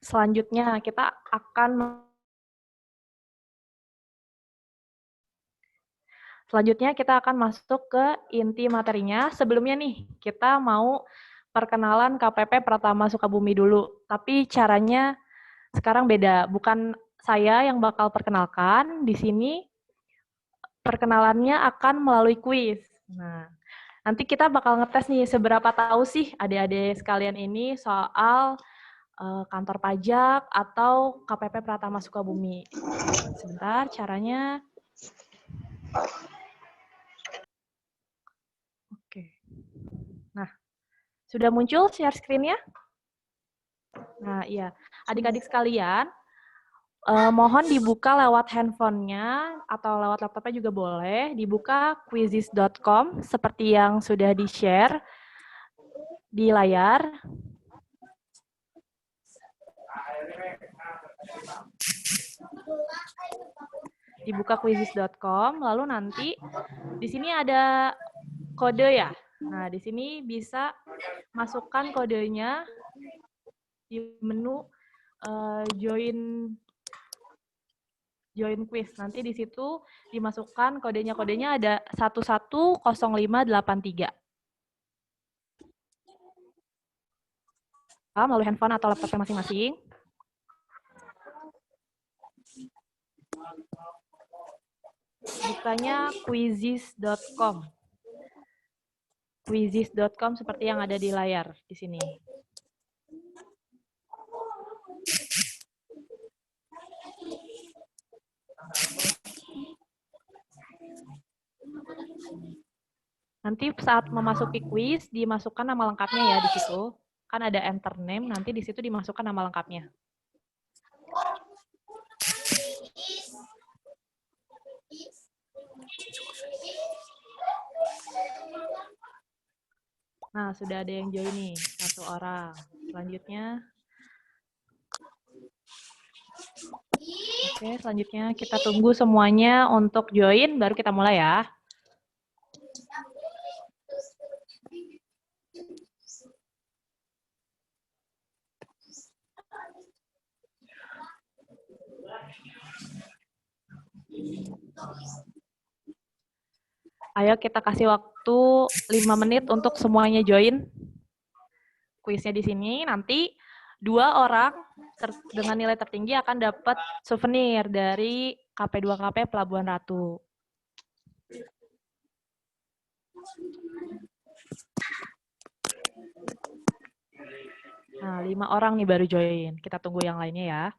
Ya. Selanjutnya kita akan masuk ke inti materinya. Sebelumnya nih, kita mau perkenalan KPP Pratama Sukabumi dulu. Tapi caranya sekarang beda. Bukan saya yang bakal perkenalkan. Di sini perkenalannya akan melalui kuis. Nah, nanti kita bakal ngetes nih seberapa tahu sih adik-adik sekalian ini soal kantor pajak atau KPP Pratama Sukabumi. Sebentar, caranya. Oke. Nah, sudah muncul share screen-nya? Nah, iya. Adik-adik sekalian, mohon dibuka lewat handphonenya atau lewat laptopnya juga boleh. Dibuka quizzes.com seperti yang sudah di-share di layar. Dibuka quizzes.com, lalu nanti di sini ada kode ya. Nah, di sini bisa masukkan kodenya di menu join quiz. Nanti di situ dimasukkan kodenya ada 110583. Melalui handphone atau laptopnya masing-masing. Bukanya quizzes.com. Quizzes.com seperti yang ada di layar di sini. Nanti saat memasuki quiz dimasukkan nama lengkapnya ya di situ. Kan ada enter name, nanti di situ dimasukkan nama lengkapnya. Nah, sudah ada yang join nih, 1 orang. Selanjutnya. Oke, selanjutnya kita tunggu semuanya untuk join, baru kita mulai ya. Ayo kita kasih waktu 5 menit untuk semuanya join. Kuisnya di sini, nanti 2 orang dengan nilai tertinggi akan dapat souvenir dari KP2KP Pelabuhan Ratu. Nah, 5 orang nih baru join. Kita tunggu yang lainnya ya.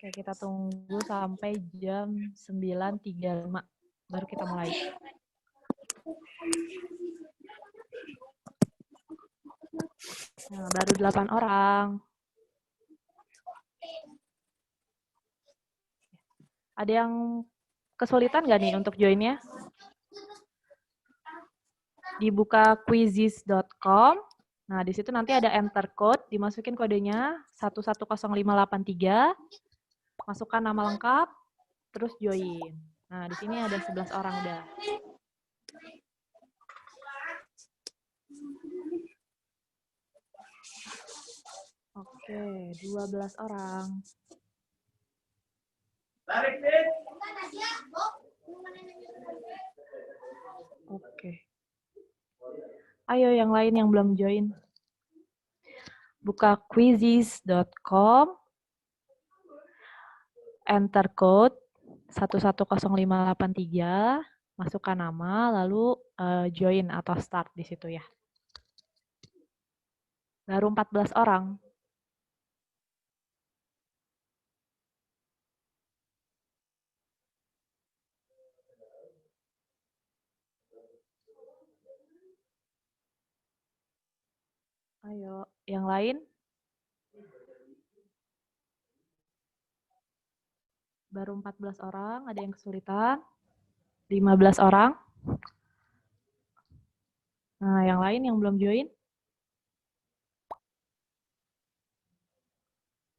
Oke, kita tunggu sampai jam 9.35. Baru kita mulai. Nah, baru 8 orang. Ada yang kesulitan nggak nih untuk joinnya? Dibuka quizzes.com. Nah, di situ nanti ada enter code, dimasukin kodenya 110583, masukkan nama lengkap, terus join. Nah, di sini ada 11 orang udah. Oke, 12 orang. Oke. Ayo yang lain yang belum join. Buka quizzes.com, enter code 110583, masukkan nama, lalu join atau start di situ ya. Baru 14 orang. Ayo, yang lain? Baru 14 orang, ada yang kesulitan? 15 orang? Nah, yang lain yang belum join,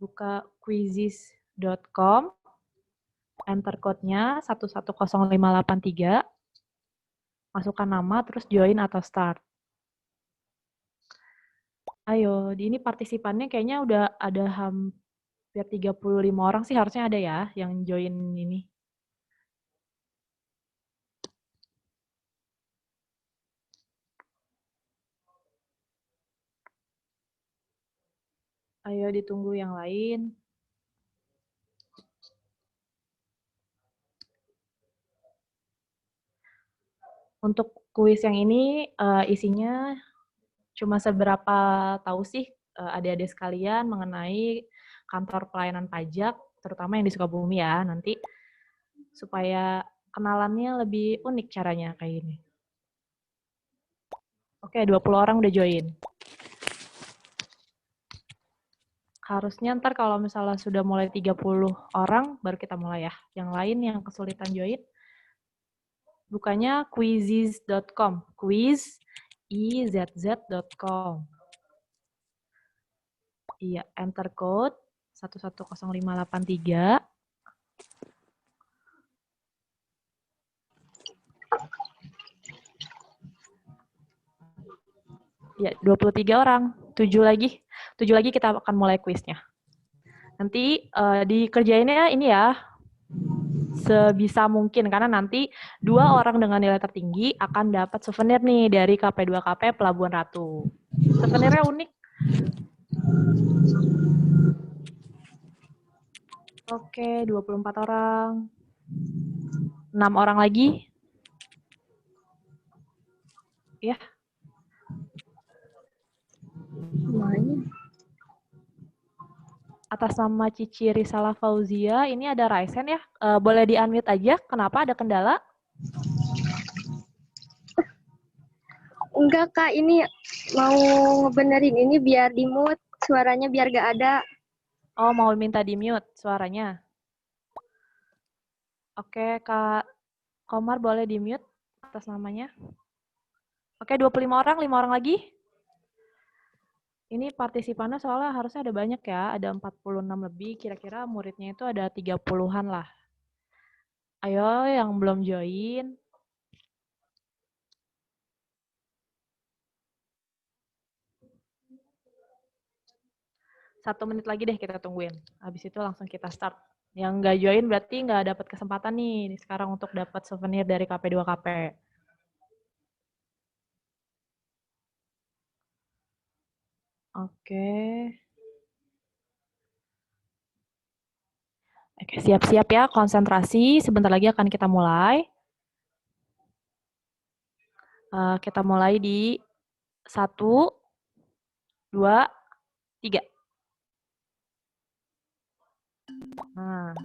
buka quizizz.com, enter code-nya 110583, masukkan nama, terus join atau start. Ayo, di ini partisipannya kayaknya udah ada hampir 35 orang sih harusnya ada ya yang join ini. Ayo ditunggu yang lain. Untuk kuis yang ini isinya cuma seberapa tahu sih adik-adik sekalian mengenai kantor pelayanan pajak, terutama yang di Sukabumi ya, nanti supaya kenalannya lebih unik caranya kayak ini. Oke, 20 orang udah join. Harusnya ntar kalau misalnya sudah mulai 30 orang, baru kita mulai ya. Yang lain yang kesulitan join, bukanya quizizz.com, quizizz.com. Iya, enter code 110583. Ya, 23 orang. 7 lagi. 7 lagi kita akan mulai kuisnya. Nanti dikerjainnya ini ya, sebisa mungkin. Karena nanti 2 orang dengan nilai tertinggi akan dapat souvenir nih dari KP2KP Pelabuhan Ratu. Souvenirnya unik. Oke, 24 orang. 6 orang lagi. Ya. Semuanya. Atas nama Cici Risalah Fauzia, ini ada Raisen ya. Boleh di-unmute aja. Kenapa ada kendala? Enggak Kak, ini mau ngebenerin ini biar di mute, suaranya biar gak ada. Oh, mau minta di-mute suaranya. Oke, Kak Komar boleh di-mute atas namanya. Oke, 25 orang, 5 orang lagi. Ini partisipannya soalnya harusnya ada banyak ya, ada 46 lebih, kira-kira muridnya itu ada 30-an lah. Ayo yang belum join. Satu menit lagi deh kita tungguin. Habis itu langsung kita start. Yang nggak join berarti nggak dapat kesempatan nih sekarang untuk dapat souvenir dari KP2KP. Oke. Oke, siap-siap ya, konsentrasi. Sebentar lagi akan kita mulai. Kita mulai di 1, 2, 3. Nah.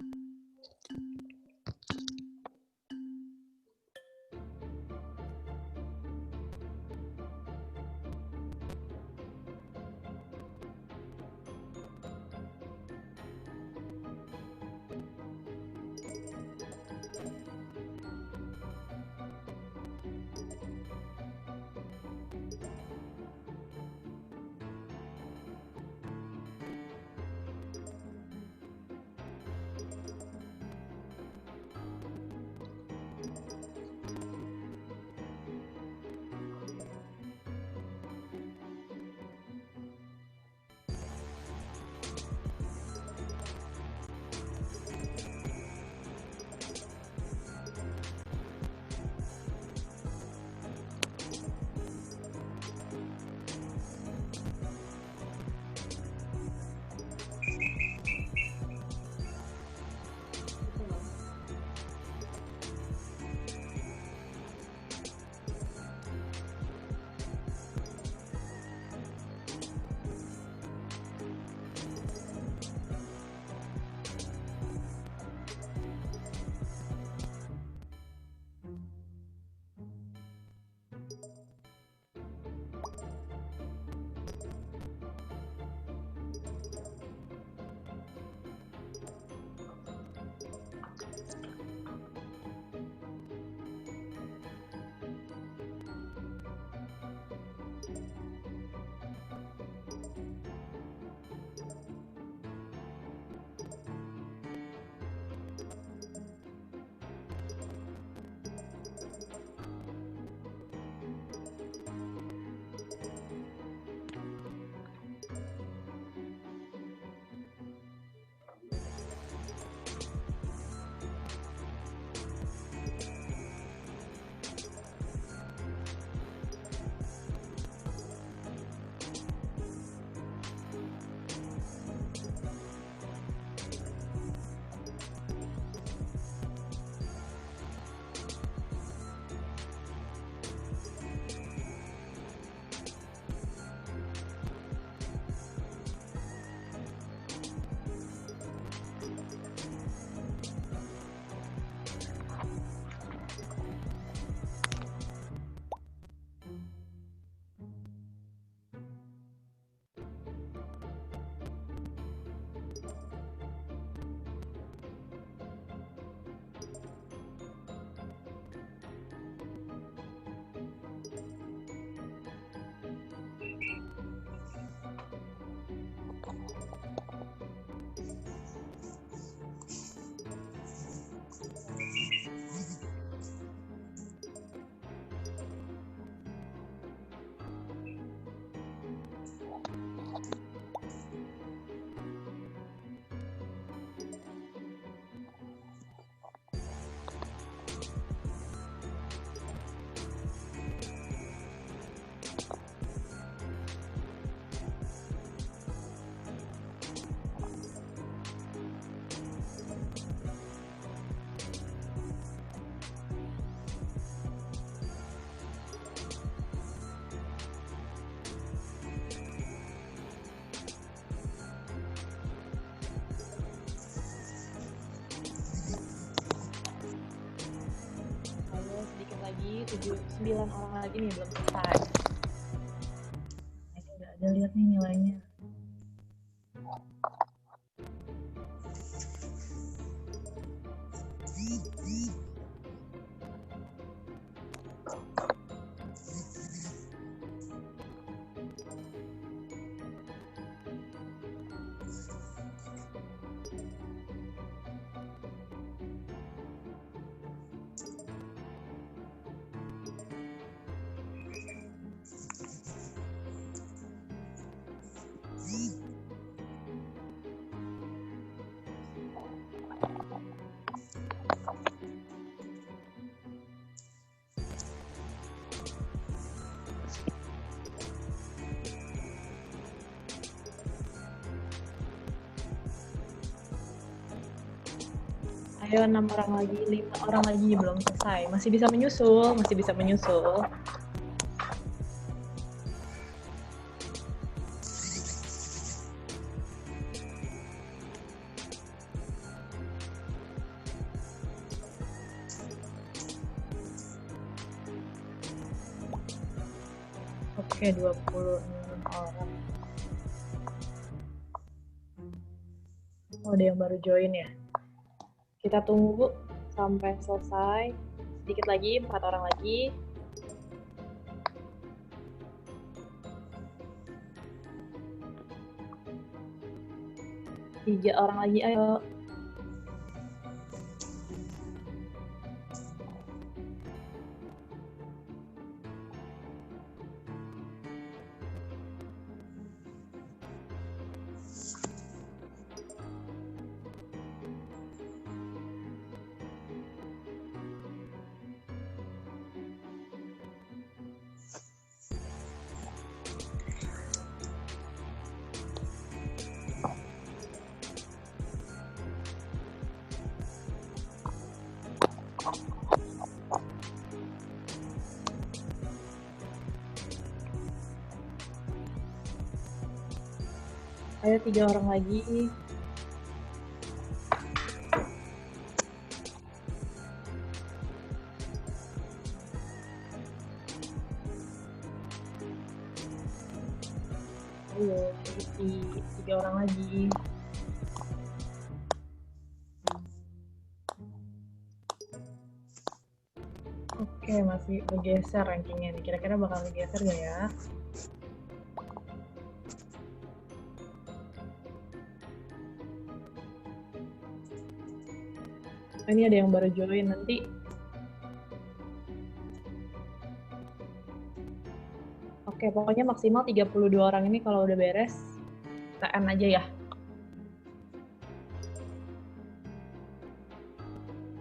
Sedikit lagi, 9 orang lagi nih belum selesai. Ini udah ada, lihat nih nilainya. Ayo 6 orang lagi, 5 orang lagi belum selesai. Masih bisa menyusul, masih bisa menyusul. Oke, 26 orang. Oh, ada yang baru join ya. Kita tunggu sampai selesai. Sedikit lagi, 4 orang lagi. Tiga orang lagi, ayo. Ayo 3 orang lagi. Ayo, 3 orang lagi. Oke, masih bergeser rankingnya nih. Kira-kira bakal bergeser nggak ya? Ini ada yang baru join nanti. Oke, pokoknya maksimal 32 orang ini kalau udah beres, kita end aja ya.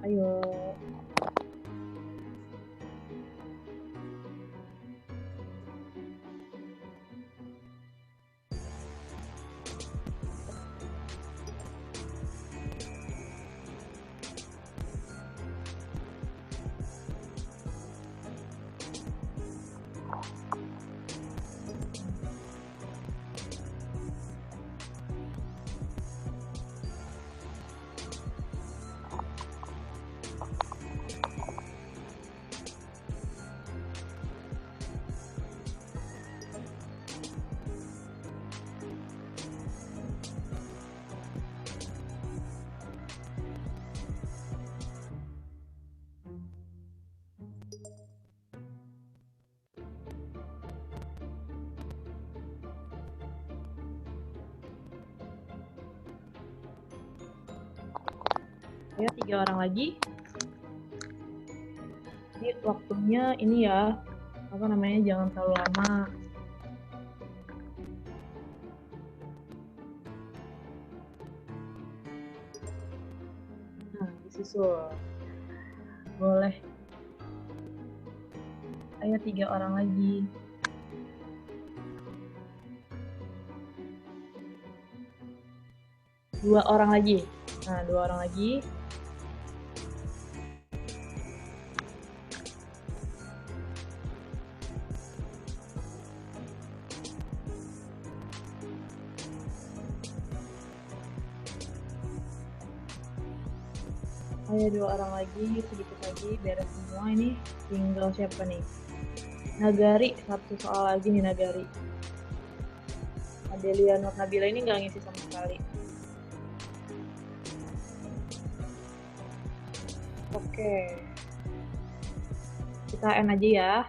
Ayo. Ayo, 3 orang lagi. Ini waktunya ini ya, apa namanya, jangan terlalu lama. Nah, disusul. Boleh. Ayo, 3 orang lagi. Dua orang lagi. Nah, 2 orang lagi. Ayo, 2 orang lagi, sedikit lagi, beres semua ini. Tinggal siapa nih? Nagari, satu soal lagi nih Nagari. Adelia Nur Nabila ini nggak ngisi sama sekali. Oke. Kita end aja ya.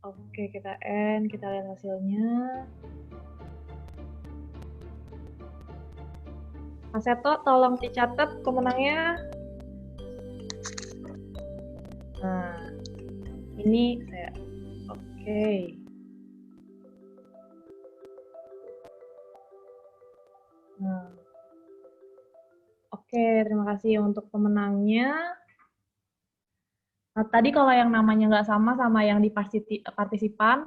Oke, kita end, kita lihat hasilnya. Mas Seto, tolong dicatat pemenangnya. Nah, ini saya. Oke. Nah. Oke, terima kasih untuk pemenangnya. Nah, tadi kalau yang namanya nggak sama yang di partisipan,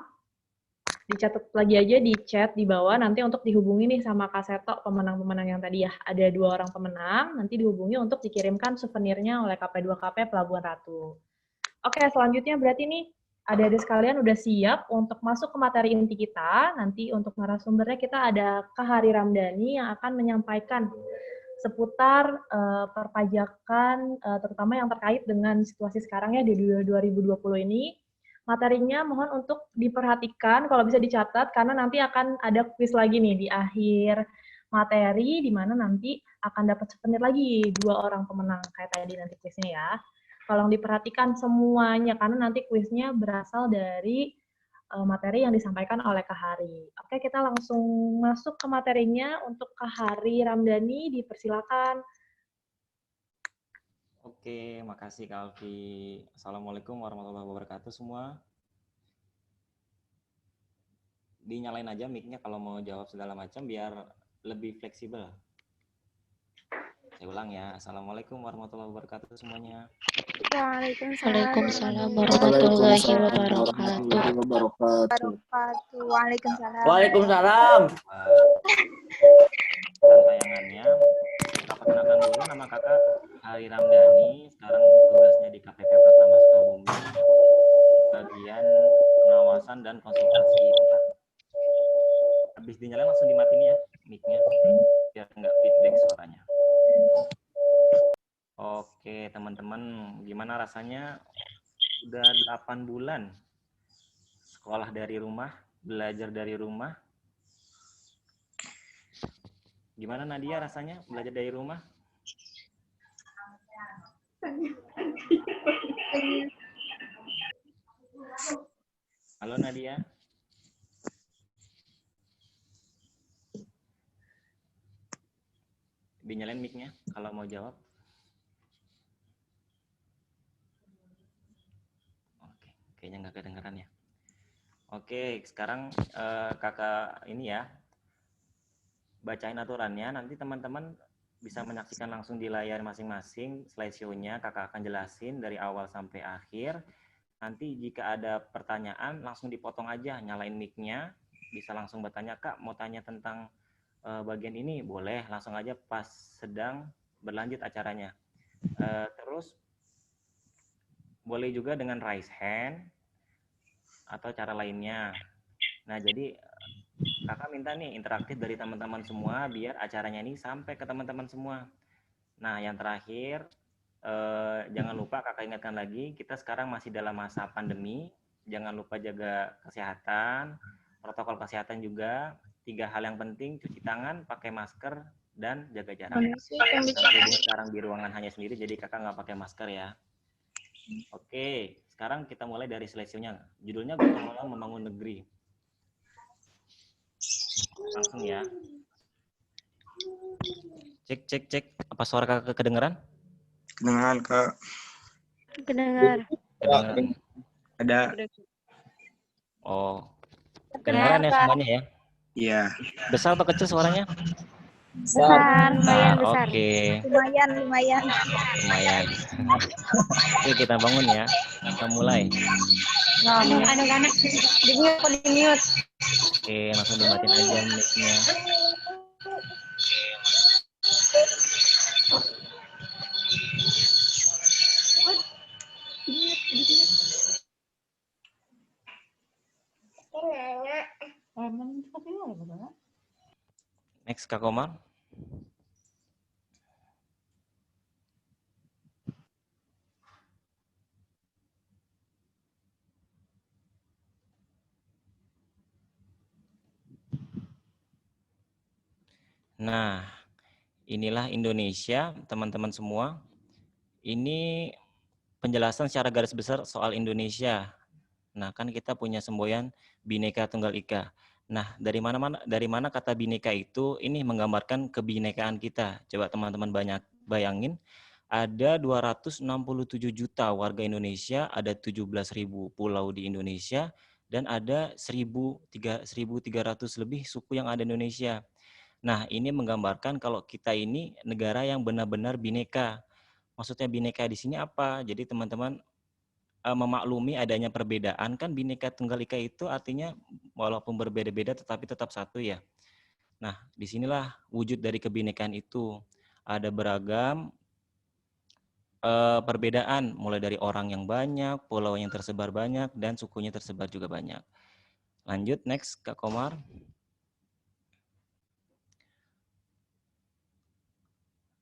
dicatat lagi aja di chat di bawah, nanti untuk dihubungi nih sama Kak Seto, pemenang-pemenang yang tadi ya. Ada 2 orang pemenang, nanti dihubungi untuk dikirimkan souvenirnya oleh KP2KP Pelabuhan Ratu. Oke, selanjutnya berarti nih, adik-adik sekalian udah siap untuk masuk ke materi inti kita. Nanti untuk narasumbernya kita ada Kak Hari Ramdhani yang akan menyampaikan seputar perpajakan, terutama yang terkait dengan situasi sekarang ya di 2020 ini. Materinya mohon untuk diperhatikan, kalau bisa dicatat, karena nanti akan ada kuis lagi nih di akhir materi, di mana nanti akan dapat souvenir lagi 2 orang pemenang, kayak tadi nanti kuisnya ya. Tolong diperhatikan semuanya, karena nanti kuisnya berasal dari materi yang disampaikan oleh Kak Hari. Oke, kita langsung masuk ke materinya. Untuk Kak Hari Ramdhani, dipersilakan. Oke, makasih Kak Alfi. Assalamualaikum warahmatullahi wabarakatuh semua. Dinyalain aja mic-nya kalau mau jawab segala macam biar lebih fleksibel. Saya ulang ya. Assalamualaikum warahmatullahi wabarakatuh semuanya. Waalaikumsalam warahmatullahi wabarakatuh. Waalaikumsalam. Waalaikumsalam. Tayangannya, kita perkenalkan dulu, nama kakak Hari Ramdhani. Sekarang tugasnya di KPP Pratama Sukabumi, bagian pengawasan dan konsultasi. Habis dinyalain langsung dimatiin ya mic-nya, biar nggak feedback suaranya. Oke teman-teman, gimana rasanya udah 8 bulan sekolah dari rumah, belajar dari rumah? Gimana Nadia rasanya belajar dari rumah? Halo Nadia. Dinyalain mic-nya kalau mau jawab. kayaknya nggak kedengeran ya. Oke, sekarang kakak ini ya, bacain aturannya. Nanti teman-teman bisa menyaksikan langsung di layar masing-masing slideshow-nya. Kakak akan jelasin dari awal sampai akhir. Nanti jika ada pertanyaan langsung dipotong aja, nyalain mic-nya. Bisa langsung bertanya, Kak mau tanya tentang bagian ini? Boleh, langsung aja pas sedang berlanjut acaranya. Terus boleh juga dengan raise hand atau cara lainnya. Nah, jadi kakak minta nih interaktif dari teman-teman semua biar acaranya ini sampai ke teman-teman semua. Nah, yang terakhir, jangan lupa kakak ingatkan lagi, kita sekarang masih dalam masa pandemi. Jangan lupa jaga kesehatan, protokol kesehatan juga. 3 hal yang penting, cuci tangan, pakai masker, dan jaga jarak. Berhubung sekarang di ruangan hanya sendiri, jadi kakak nggak pakai masker ya. Oke, sekarang kita mulai dari slideshow-nya. Judulnya Gotong Royong Membangun Negeri. Langsung ya. Cek. Apa suara kakak kedengeran? Kedengaran, Kak. Kedengar. Kedengeran. Ada. Oh, kedengeran ya semuanya ya? Iya. Besar atau kecil suaranya? Besar, lumayan besar. Oke. Lumayan. Lumayan. Oke, kita bangun ya. Kita mulai. Anak-anak di mute. Oke, langsung dimatiin aja mic-nya. Next, Kak Komar. Nah, inilah Indonesia, teman-teman semua. Ini penjelasan secara garis besar soal Indonesia. Nah, kan kita punya semboyan Bhinneka Tunggal Ika. Nah, dari mana kata Bhinneka itu ini menggambarkan kebinekaan kita. Coba teman-teman bayangin, ada 267 juta warga Indonesia, ada 17.000 pulau di Indonesia, dan ada 1.300 lebih suku yang ada di Indonesia. Nah, ini menggambarkan kalau kita ini negara yang benar-benar bineka. Maksudnya bineka di sini apa? Jadi teman-teman memaklumi adanya perbedaan, kan Bhinneka Tunggal Ika itu artinya walaupun berbeda-beda tetapi tetap satu ya. Nah, disinilah wujud dari kebinekaan itu. Ada beragam perbedaan, mulai dari orang yang banyak, pulau yang tersebar banyak, dan sukunya tersebar juga banyak. Lanjut, next Kak Komar.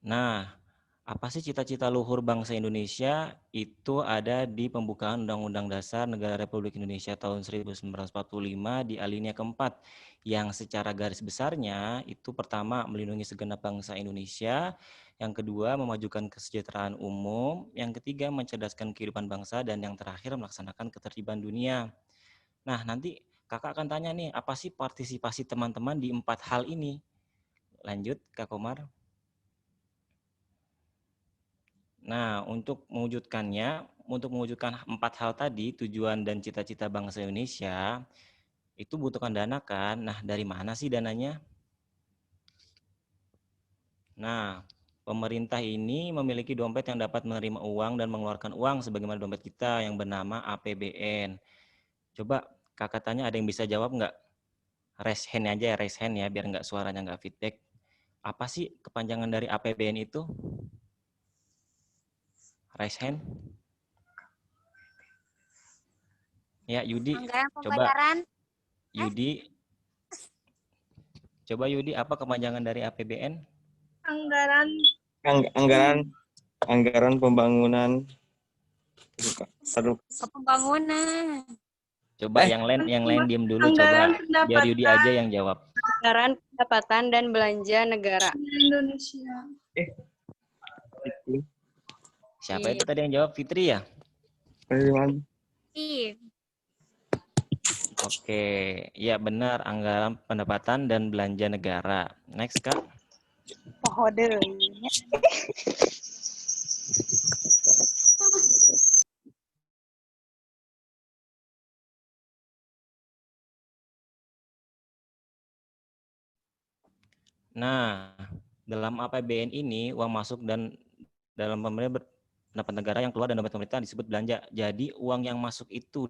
Nah, apa sih cita-cita luhur bangsa Indonesia? Itu ada di pembukaan Undang-Undang Dasar Negara Republik Indonesia tahun 1945 di alinea keempat, yang secara garis besarnya itu pertama melindungi segenap bangsa Indonesia, yang kedua memajukan kesejahteraan umum, yang ketiga mencerdaskan kehidupan bangsa, dan yang terakhir melaksanakan ketertiban dunia. Nah, nanti kakak akan tanya nih, apa sih partisipasi teman-teman di 4 hal ini? Lanjut, Kak Komar. Nah, untuk mewujudkan 4 hal tadi, tujuan dan cita-cita bangsa Indonesia, itu butuhkan dana kan? Nah, dari mana sih dananya? Nah, pemerintah ini memiliki dompet yang dapat menerima uang dan mengeluarkan uang sebagaimana dompet kita yang bernama APBN. Coba kakak tanya, ada yang bisa jawab nggak? Raise hand aja ya, raise hand ya, biar nggak suaranya nggak feedback. Apa sih kepanjangan dari APBN itu? Raise hand. Ya, Yudi, coba. Yudi, apa kepanjangan dari APBN? Anggaran pembangunan. Pembangunan. Coba yang lain diem dulu, coba biar Yudi aja yang jawab. Anggaran pendapatan dan belanja negara. Indonesia. Siapa itu tadi yang jawab? Fitri ya? Iya. Oke, ya benar, anggaran pendapatan dan belanja negara. Next, Kak. Pohode. Nah, dalam APBN ini uang masuk dan dalam pendapat negara yang keluar dan dapat pemerintah disebut belanja. Jadi uang yang masuk itu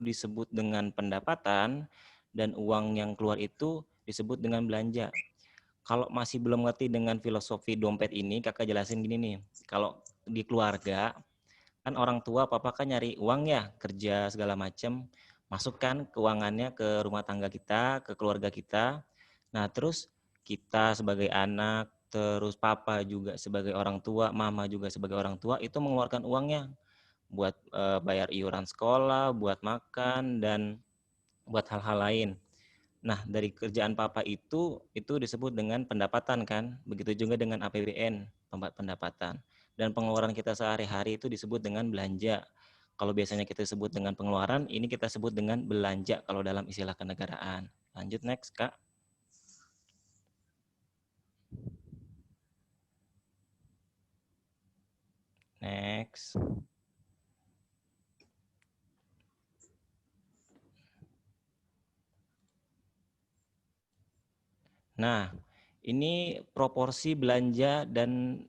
disebut dengan pendapatan dan uang yang keluar itu disebut dengan belanja. Kalau masih belum ngerti dengan filosofi dompet ini, kakak jelasin gini nih. Kalau di keluarga, kan orang tua papa kan nyari uang ya, kerja segala macam, masukkan keuangannya ke rumah tangga kita, ke keluarga kita. Nah, terus kita sebagai anak, terus papa juga sebagai orang tua, mama juga sebagai orang tua itu mengeluarkan uangnya buat bayar iuran sekolah, buat makan dan buat hal-hal lain. Nah, dari kerjaan papa itu disebut dengan pendapatan kan? Begitu juga dengan APBN, pendapatan. Dan pengeluaran kita sehari-hari itu disebut dengan belanja. Kalau biasanya kita sebut dengan pengeluaran, ini kita sebut dengan belanja kalau dalam istilah kenegaraan. Lanjut next, Kak. Next. Nah, ini proporsi belanja dan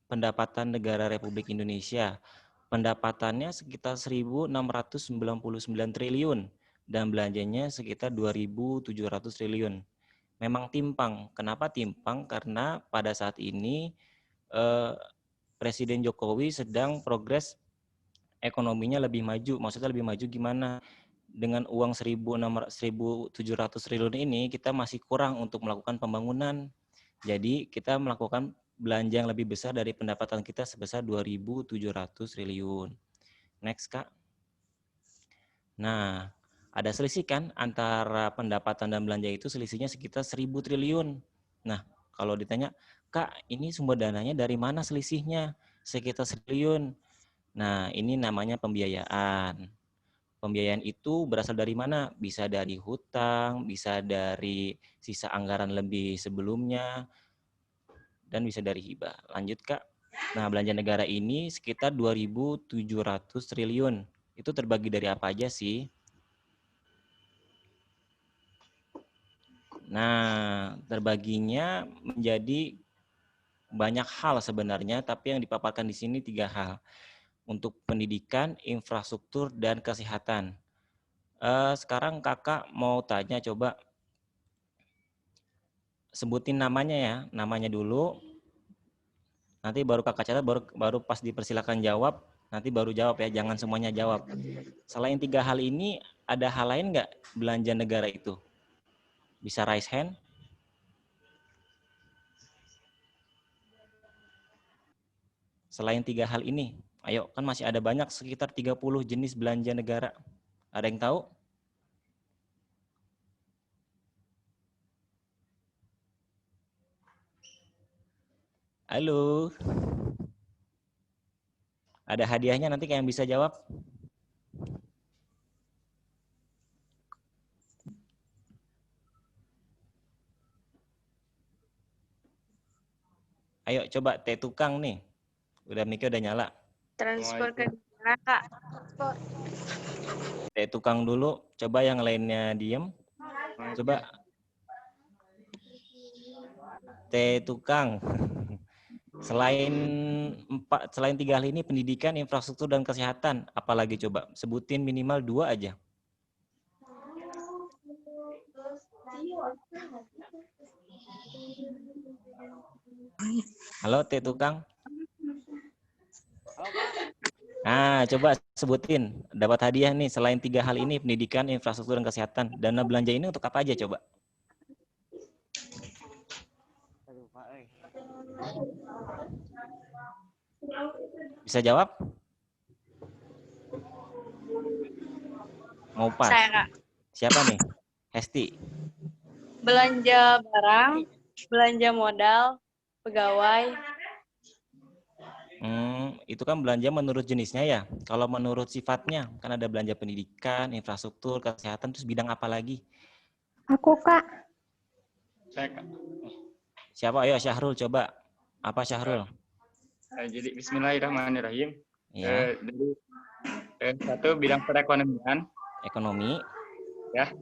pendapatan negara Republik Indonesia. Pendapatannya sekitar 1.699 triliun dan belanjanya sekitar 2.700 triliun. Memang timpang. Kenapa timpang? Karena pada saat ini Presiden Jokowi sedang progres ekonominya lebih maju. Maksudnya lebih maju gimana? Dengan uang 1.700 triliun ini kita masih kurang untuk melakukan pembangunan. Jadi kita melakukan belanja yang lebih besar dari pendapatan kita sebesar 2.700 triliun. Next, Kak. Nah, ada selisih kan antara pendapatan dan belanja itu selisihnya sekitar 1.000 triliun. Nah, kalau ditanya, Kak, ini sumber dananya dari mana selisihnya? Sekitar 1 triliun. Nah, ini namanya pembiayaan. Pembiayaan itu berasal dari mana? Bisa dari hutang, bisa dari sisa anggaran lebih sebelumnya, dan bisa dari hibah. Lanjut, Kak. Nah, belanja negara ini sekitar 2.700 triliun. Itu terbagi dari apa aja sih? Nah, terbaginya menjadi banyak hal sebenarnya, tapi yang dipaparkan di sini 3 hal. Untuk pendidikan, infrastruktur, dan kesehatan. Sekarang kakak mau tanya, coba sebutin namanya ya, namanya dulu. Nanti baru kakak catat, baru pas dipersilakan jawab, nanti baru jawab ya, jangan semuanya jawab. Selain 3 hal ini, ada hal lain nggak belanja negara itu? Bisa raise hand? Selain 3 hal ini, ayo, kan masih ada banyak, sekitar 30 jenis belanja negara. Ada yang tahu? Halo? Ada hadiahnya nanti kayak yang bisa jawab? Ayo coba teh tukang nih. Udah mic udah nyala. Transport ke negara, Kak. Teh tukang dulu, coba yang lainnya diem. Coba teh tukang. Selain 3 hal ini, pendidikan, infrastruktur, dan kesehatan, apalagi coba? Sebutin minimal 2 aja. Halo, teh tukang. Nah, coba sebutin. Dapat hadiah nih, selain 3 hal ini, pendidikan, infrastruktur, dan kesehatan. Dana belanja ini untuk apa aja coba? Bisa jawab? Mau pas? Saya, Kak. Siapa nih? Hesti. Belanja barang, belanja modal, pegawai. Itu kan belanja menurut jenisnya ya. Kalau menurut sifatnya, kan ada belanja pendidikan, infrastruktur, kesehatan, terus bidang apa lagi? Aku, Kak. Saya, Kak. Siapa? Ayo Syahrul coba. Apa Syahrul? Jadi bismillahirrahmanirrahim. Ya, Dari 1 bidang perekonomian ekonomi, ya.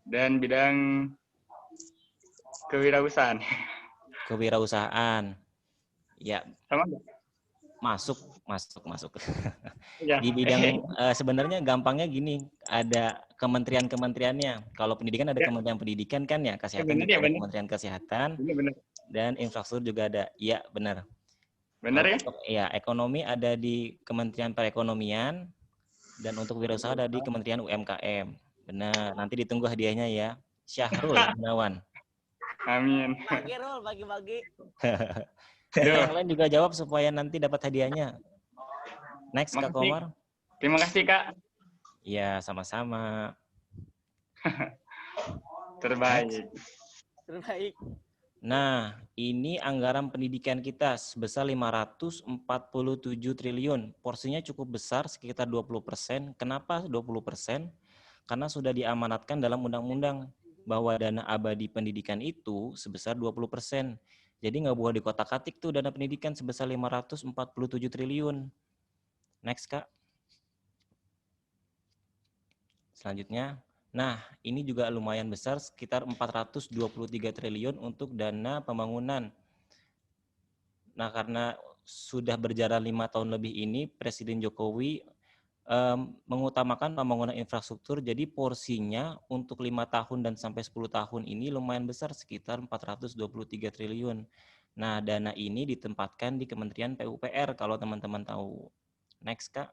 Dan bidang Kewirausahaan. Kewirausahaan. Ya, Sama nggak? masuk. Ya. Di bidang sebenarnya gampangnya gini, ada kementerian-kementeriannya. Kalau pendidikan ada Ya. Kementerian Pendidikan kan ya, kesehatan Benar juga ya, ada benar. Kementerian Kesehatan, Ini benar. dan infrastruktur juga ada. Iya, benar. Benar ya? Untuk ekonomi ada di Kementerian Perekonomian, dan untuk wirausaha ada di Kementerian UMKM. Benar, nanti ditunggu hadiahnya ya. Syahrul Gunawan. Amin. Bagi-bagi. Aduh. Yang lain juga jawab supaya nanti dapat hadiahnya. Next, Kak Makasih. Komar. Terima kasih, Kak. Iya, sama-sama. Terbaik. Terbaik. Nah, ini anggaran pendidikan kita sebesar 547 triliun. Porsinya cukup besar, sekitar 20%. Kenapa 20%? Karena sudah diamanatkan dalam undang-undang bahwa dana abadi pendidikan itu sebesar 20%. Jadi nggak boleh dikotak-katik tuh dana pendidikan sebesar 547 triliun. Next, Kak. Selanjutnya, nah ini juga lumayan besar, sekitar 423 triliun untuk dana pembangunan. Nah karena sudah berjalan 5 tahun lebih ini, Presiden Jokowi mengutamakan pembangunan infrastruktur, jadi porsinya untuk 5 tahun dan sampai 10 tahun ini lumayan besar, sekitar 423 triliun. Nah dana ini ditempatkan di Kementerian PUPR kalau teman-teman tahu. Next, Kak.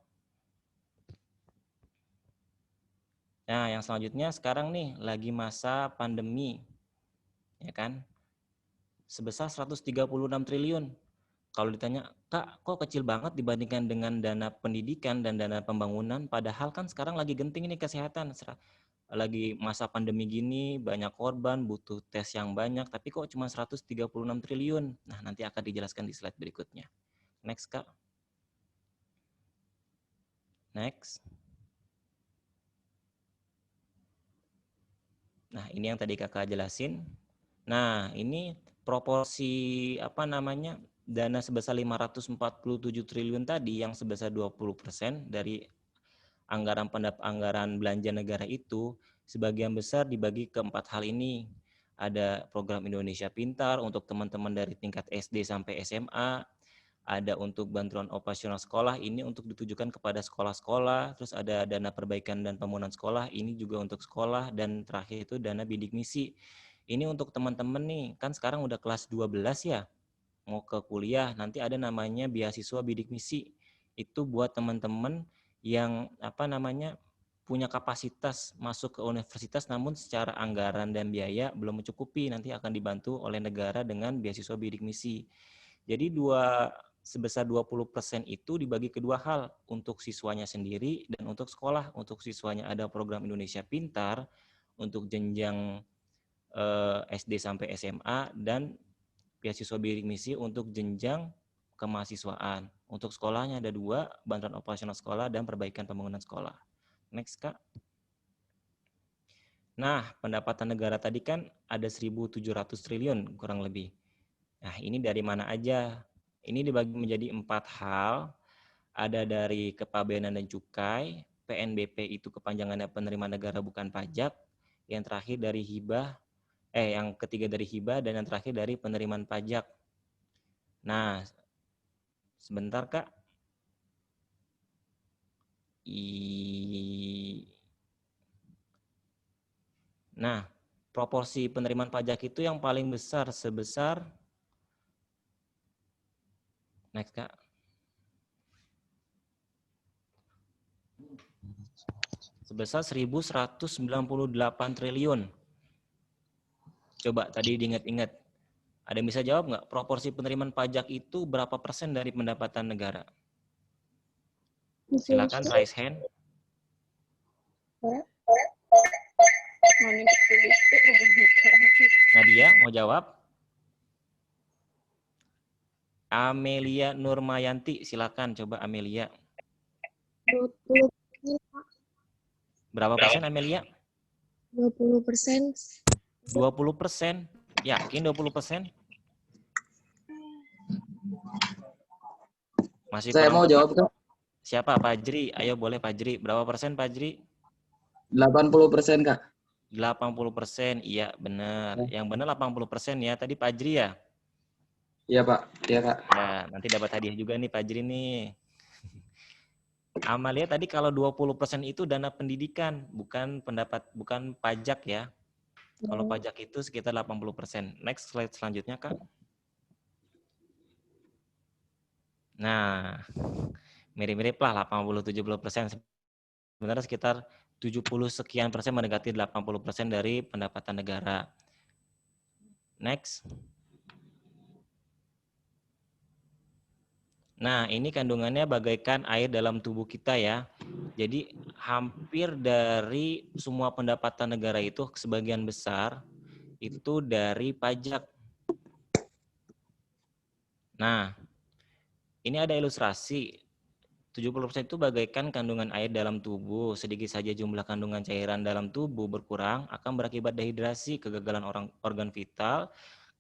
Nah, yang selanjutnya sekarang nih lagi masa pandemi, ya kan? Sebesar 136 triliun. Kalau ditanya, Kak, kok kecil banget dibandingkan dengan dana pendidikan dan dana pembangunan, padahal kan sekarang lagi genting nih kesehatan. Lagi masa pandemi gini, banyak korban, butuh tes yang banyak, tapi kok cuma 136 triliun? Nah, nanti akan dijelaskan di slide berikutnya. Next, Kak. Next. Nah, ini yang tadi Kakak jelasin. Nah, ini proporsi dana sebesar 547 triliun tadi yang sebesar 20% dari anggaran belanja negara itu sebagian besar dibagi ke 4 hal ini. Ada program Indonesia Pintar untuk teman-teman dari tingkat SD sampai SMA, ada untuk bantuan operasional sekolah, ini untuk ditujukan kepada sekolah-sekolah, terus ada dana perbaikan dan pembangunan sekolah, ini juga untuk sekolah, dan terakhir itu dana bidik misi. Ini untuk teman-teman nih, kan sekarang udah kelas 12 ya, mau ke kuliah, nanti ada namanya beasiswa bidik misi. Itu buat teman-teman yang punya kapasitas masuk ke universitas namun secara anggaran dan biaya belum mencukupi, nanti akan dibantu oleh negara dengan beasiswa bidik misi. Jadi sebesar 20% itu dibagi kedua hal, untuk siswanya sendiri dan untuk sekolah. Untuk siswanya ada program Indonesia Pintar untuk jenjang SD sampai SMA, dan beasiswa bidik misi untuk jenjang kemahasiswaan. Untuk sekolahnya ada 2, bantuan operasional sekolah dan perbaikan pembangunan sekolah. Next, Kak. Nah, pendapatan negara tadi kan ada 1.700 triliun kurang lebih. Nah, ini dari mana aja? Ini dibagi menjadi 4 hal. Ada dari Kepabeanan dan Cukai, PNBP itu kepanjangannya penerimaan negara bukan pajak, yang terakhir dari hibah, yang ketiga dari hibah, dan yang terakhir dari penerimaan pajak. Nah, sebentar, Kak. Nah, proporsi penerimaan pajak itu yang paling besar sebesar, next, Kak. Sebesar 1.198 triliun. Coba tadi diingat-ingat. Ada yang bisa jawab nggak? Proporsi penerimaan pajak itu berapa persen dari pendapatan negara? Silakan raise hand. Nadia mau jawab? Amelia Nurmayanti, silakan coba Amelia. 20%. Berapa persen Amelia? 20%. 20%. Yakin 20%? Masih Saya mau jawab, Kak. Siapa? Fajri. Ayo boleh Fajri. Berapa persen Fajri? 80%, Kak. 80%, iya benar. Yang benar 80% ya. Tadi Pak Jri ya? Iya Pak, iya Kak. Ya, nanti dapat hadiah juga nih Pak Jri nih. Amalia tadi kalau 20% itu dana pendidikan, bukan pajak ya. Kalau pajak itu sekitar 80%. Next slide selanjutnya, Kak. Nah, mirip-mirip lah 80-70%. Sebenarnya sekitar 70 sekian persen mendekati 80% dari pendapatan negara. Next. Nah, ini kandungannya bagaikan air dalam tubuh kita ya. Jadi hampir dari semua pendapatan negara itu sebagian besar itu dari pajak. Nah, ini ada ilustrasi. 70% itu bagaikan kandungan air dalam tubuh. Sedikit saja jumlah kandungan cairan dalam tubuh berkurang akan berakibat dehidrasi, kegagalan organ vital,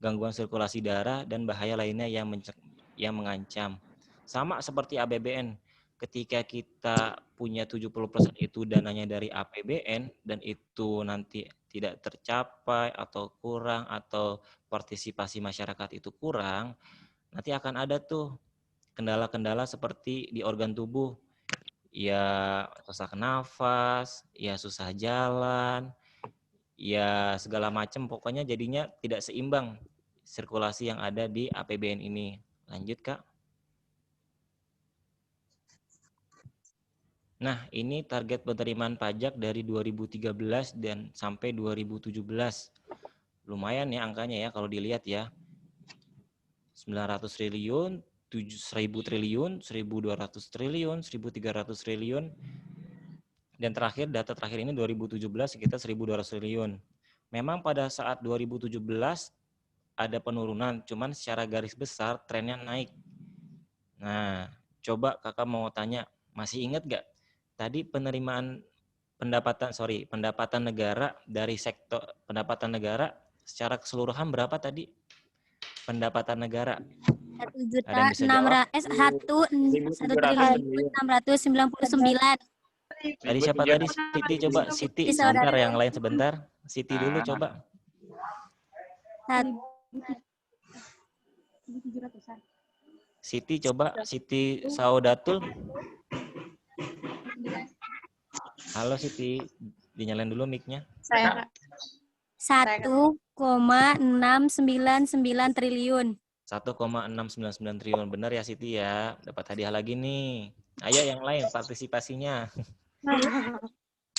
gangguan sirkulasi darah, dan bahaya lainnya yang mengancam. Sama seperti APBN, ketika kita punya 70% itu dananya dari APBN dan itu nanti tidak tercapai atau kurang atau partisipasi masyarakat itu kurang, nanti akan ada tuh kendala-kendala seperti di organ tubuh, ya sesak nafas, ya susah jalan, ya segala macam, pokoknya jadinya tidak seimbang sirkulasi yang ada di APBN ini. Lanjut Kak. Nah, ini target penerimaan pajak dari 2013 dan sampai 2017. Lumayan ya angkanya ya kalau dilihat ya. 900 triliun, 1.000 triliun, 1.200 triliun, 1.300 triliun. Dan terakhir, data terakhir ini 2017 sekitar 1.200 triliun. Memang pada saat 2017 ada penurunan, cuman secara garis besar trennya naik. Nah, coba kakak mau tanya, masih ingat gak? Tadi pendapatan negara dari sektor pendapatan negara secara keseluruhan berapa tadi? Pendapatan negara. 1.699. Tadi siapa tadi? Siti, coba Siti sebentar, yang lain sebentar. Siti dulu coba. 1.700-an. Siti coba, Siti Saudatul. Halo Siti, dinyalain dulu mic-nya. Saya 1,699 triliun. 1,699 triliun. Benar ya Siti ya. Dapat hadiah lagi nih. Ayo yang lain partisipasinya.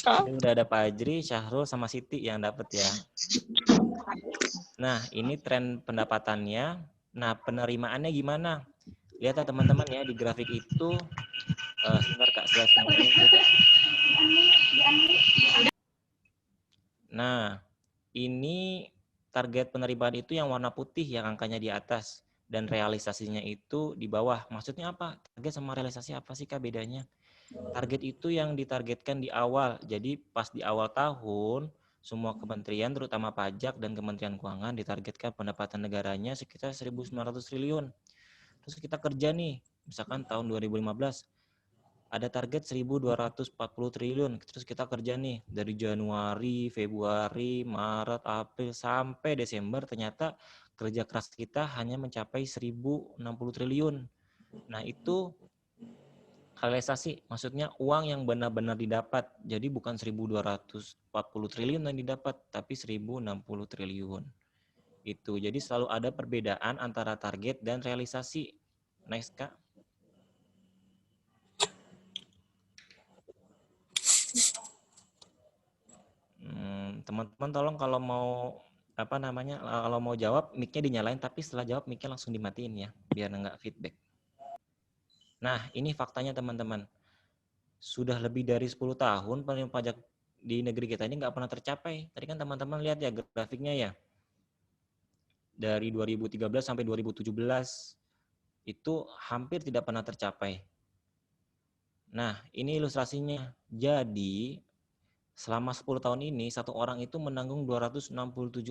Ini udah ada Pak Ajri, Syahrul, sama Siti yang dapat ya. Nah, ini tren pendapatannya. Nah, penerimaannya gimana? Lihat ya teman-teman ya, di grafik itu. Sebentar Kak, slide ini. Nah, ini target penerimaan itu yang warna putih yang angkanya di atas dan realisasinya itu di bawah. Maksudnya apa? Target sama realisasi apa sih Kak bedanya? Target itu yang ditargetkan di awal. Jadi pas di awal tahun, semua kementerian terutama pajak dan Kementerian Keuangan ditargetkan pendapatan negaranya sekitar 1.900 triliun. Terus kita kerja nih, misalkan tahun 2015 ada target 1.240 triliun. Terus kita kerja nih dari Januari, Februari, Maret, April sampai Desember, ternyata kerja keras kita hanya mencapai 1.060 triliun. Nah, itu realisasi, maksudnya uang yang benar-benar didapat. Jadi bukan 1.240 triliun yang didapat, tapi 1.060 triliun. Itu. Jadi selalu ada perbedaan antara target dan realisasi. Next, Kak. Teman-teman tolong kalau mau kalau mau jawab mic-nya dinyalain, tapi setelah jawab mic-nya langsung dimatiin ya, biar nggak feedback. Nah, ini faktanya teman-teman. Sudah lebih dari 10 tahun penerimaan pajak di negeri kita ini nggak pernah tercapai. Tadi kan teman-teman lihat ya grafiknya ya. Dari 2013 sampai 2017 itu hampir tidak pernah tercapai. Nah, ini ilustrasinya. Jadi selama 10 tahun ini, satu orang itu menanggung 267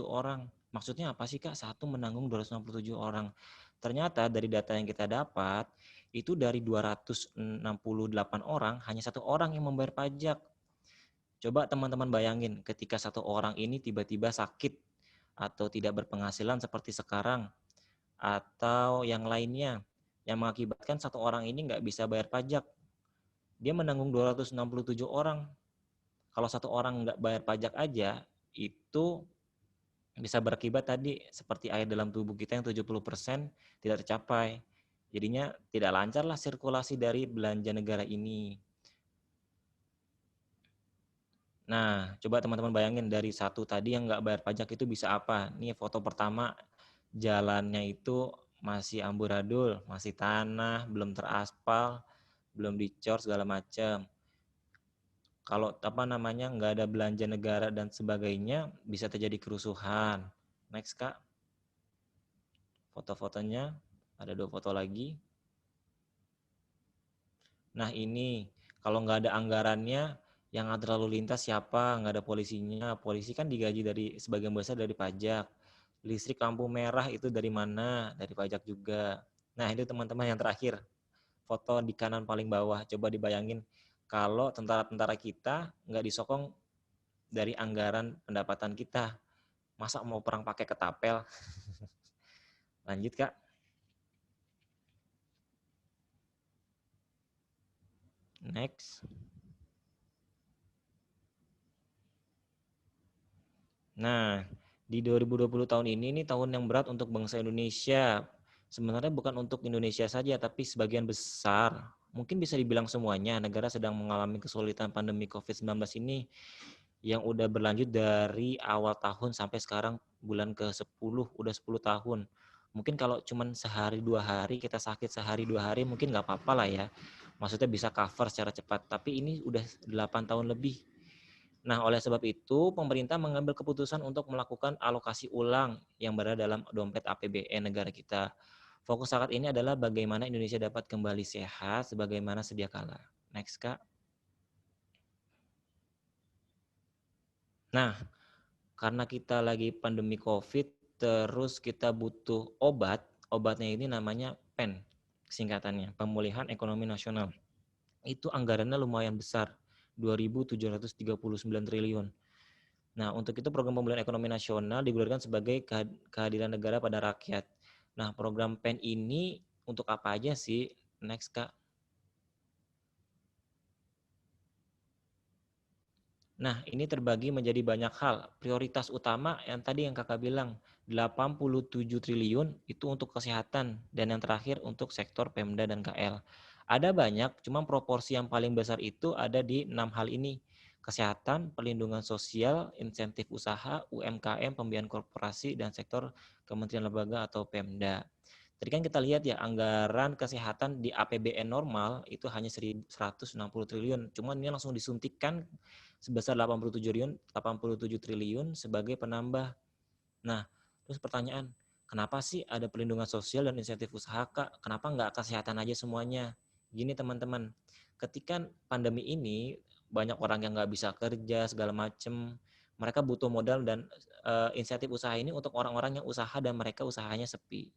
orang. Maksudnya apa sih Kak? Satu menanggung 267 orang. Ternyata dari data yang kita dapat, itu dari 268 orang, hanya satu orang yang membayar pajak. Coba teman-teman bayangin ketika satu orang ini tiba-tiba sakit atau tidak berpenghasilan seperti sekarang, atau yang lainnya yang mengakibatkan satu orang ini nggak bisa bayar pajak. Dia menanggung 267 orang. Kalau satu orang nggak bayar pajak aja, itu bisa berakibat tadi seperti air dalam tubuh kita yang 70% tidak tercapai. Jadinya tidak lancar lah sirkulasi dari belanja negara ini. Nah, coba teman-teman bayangin dari satu tadi yang nggak bayar pajak itu bisa apa? Nih foto pertama, jalannya itu masih amburadul, masih tanah, belum teraspal, belum dicor segala macam. Kalau nggak ada belanja negara dan sebagainya, bisa terjadi kerusuhan. Next Kak, foto-fotonya ada 2 foto lagi. Nah ini kalau nggak ada anggarannya, yang ngatur lalu lintas siapa? Nggak ada polisinya. Polisi kan digaji dari sebagian besar dari pajak. Listrik lampu merah itu dari mana? Dari pajak juga. Nah itu teman-teman yang terakhir, foto di kanan paling bawah. Coba dibayangin kalau tentara-tentara kita nggak disokong dari anggaran pendapatan kita. Masa mau perang pakai ketapel? Lanjut Kak. Next. Nah, di 2020 tahun ini tahun yang berat untuk bangsa Indonesia. Sebenarnya bukan untuk Indonesia saja, tapi sebagian besar, mungkin bisa dibilang semuanya, negara sedang mengalami kesulitan pandemi COVID-19 ini yang udah berlanjut dari awal tahun sampai sekarang bulan ke-10, udah 10 tahun. Mungkin kalau cuman sehari 2 hari, kita sakit sehari 2 hari, mungkin nggak apa-apa lah ya. Maksudnya bisa cover secara cepat, tapi ini udah 8 tahun lebih. Nah, oleh sebab itu, pemerintah mengambil keputusan untuk melakukan alokasi ulang yang berada dalam dompet APBN negara kita. Fokus saat ini adalah bagaimana Indonesia dapat kembali sehat sebagaimana sedia kala. Next, Kak. Nah, karena kita lagi pandemi COVID, terus kita butuh obat. Obatnya ini namanya PEN, singkatannya, Pemulihan Ekonomi Nasional. Itu anggarannya lumayan besar, 2.739 triliun. Nah, untuk itu program pemulihan ekonomi nasional digulirkan sebagai kehadiran negara pada rakyat. Nah, program PEN ini untuk apa aja sih? Next, Kak. Nah, ini terbagi menjadi banyak hal. Prioritas utama yang tadi yang Kakak bilang, 87 triliun itu untuk kesehatan dan yang terakhir untuk sektor Pemda dan KL. Ada banyak, cuma proporsi yang paling besar itu ada di 6 hal ini. Kesehatan, perlindungan sosial, insentif usaha, UMKM, pembiayaan korporasi, dan sektor kementerian lembaga atau Pemda. Tadi kan kita lihat ya, anggaran kesehatan di APBN normal itu hanya 160 triliun. Cuman ini langsung disuntikkan sebesar 87 triliun sebagai penambah. Nah, terus pertanyaan, kenapa sih ada perlindungan sosial dan insentif usaha, Kak? Kenapa nggak kesehatan aja semuanya? Gini teman-teman, ketika pandemi ini banyak orang yang nggak bisa kerja segala macem, mereka butuh modal dan insentif usaha ini untuk orang-orang yang usaha dan mereka usahanya sepi.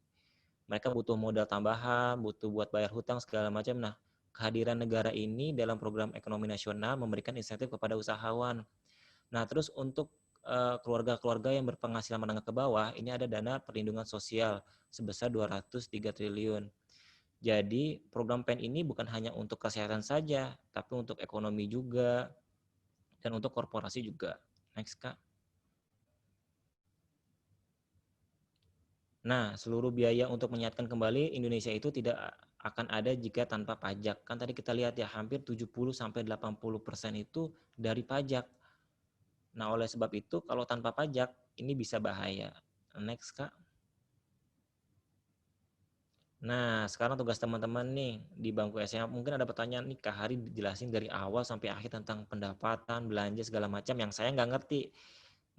Mereka butuh modal tambahan, butuh buat bayar hutang segala macam. Nah, kehadiran negara ini dalam program ekonomi nasional memberikan insentif kepada usahawan. Nah, terus untuk keluarga-keluarga yang berpenghasilan menengah ke bawah, ini ada dana perlindungan sosial sebesar 203 triliun. Jadi, program PEN ini bukan hanya untuk kesehatan saja, tapi untuk ekonomi juga, dan untuk korporasi juga. Next, Kak. Nah, seluruh biaya untuk menyehatkan kembali Indonesia itu tidak akan ada jika tanpa pajak. Kan tadi kita lihat ya, hampir 70-80% itu dari pajak. Nah, oleh sebab itu kalau tanpa pajak ini bisa bahaya. Next, Kak. Nah, sekarang tugas teman-teman nih di bangku SMA, mungkin ada pertanyaan nih, Kak Hari dijelasin dari awal sampai akhir tentang pendapatan, belanja segala macam yang saya nggak ngerti.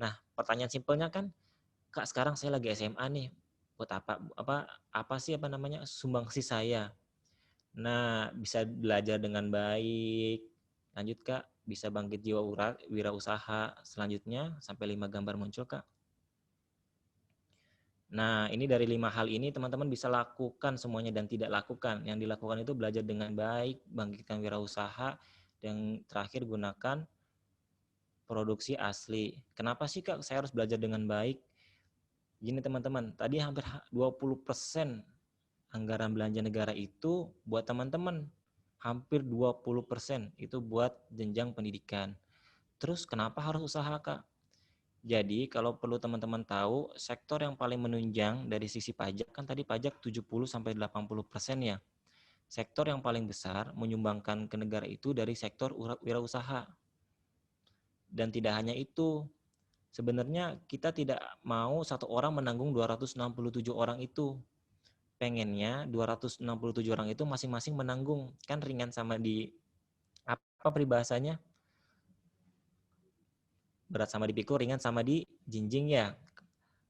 Nah, pertanyaan simpelnya kan, Kak sekarang saya lagi SMA nih, buat apa sih sumbangsi saya. Nah, bisa belajar dengan baik. Lanjut Kak, bisa bangkit jiwa wirausaha. Selanjutnya sampai 5 gambar muncul Kak. Nah, ini dari 5 hal ini teman-teman bisa lakukan semuanya dan tidak lakukan. Yang dilakukan itu belajar dengan baik, bangkitkan wirausaha, dan terakhir gunakan produksi asli. Kenapa sih Kak saya harus belajar dengan baik? Gini teman-teman, tadi hampir 20% anggaran belanja negara itu buat teman-teman. Hampir 20% itu buat jenjang pendidikan. Terus kenapa harus usaha Kak? Jadi kalau perlu teman-teman tahu, sektor yang paling menunjang dari sisi pajak, kan tadi pajak 70-80% ya. Sektor yang paling besar menyumbangkan ke negara itu dari sektor wirausaha. Dan tidak hanya itu, sebenarnya kita tidak mau satu orang menanggung 267 orang itu. Pengennya 267 orang itu masing-masing menanggung. Kan ringan sama di, apa peribahasanya? Berat sama dipikul, ringan sama di jinjing ya.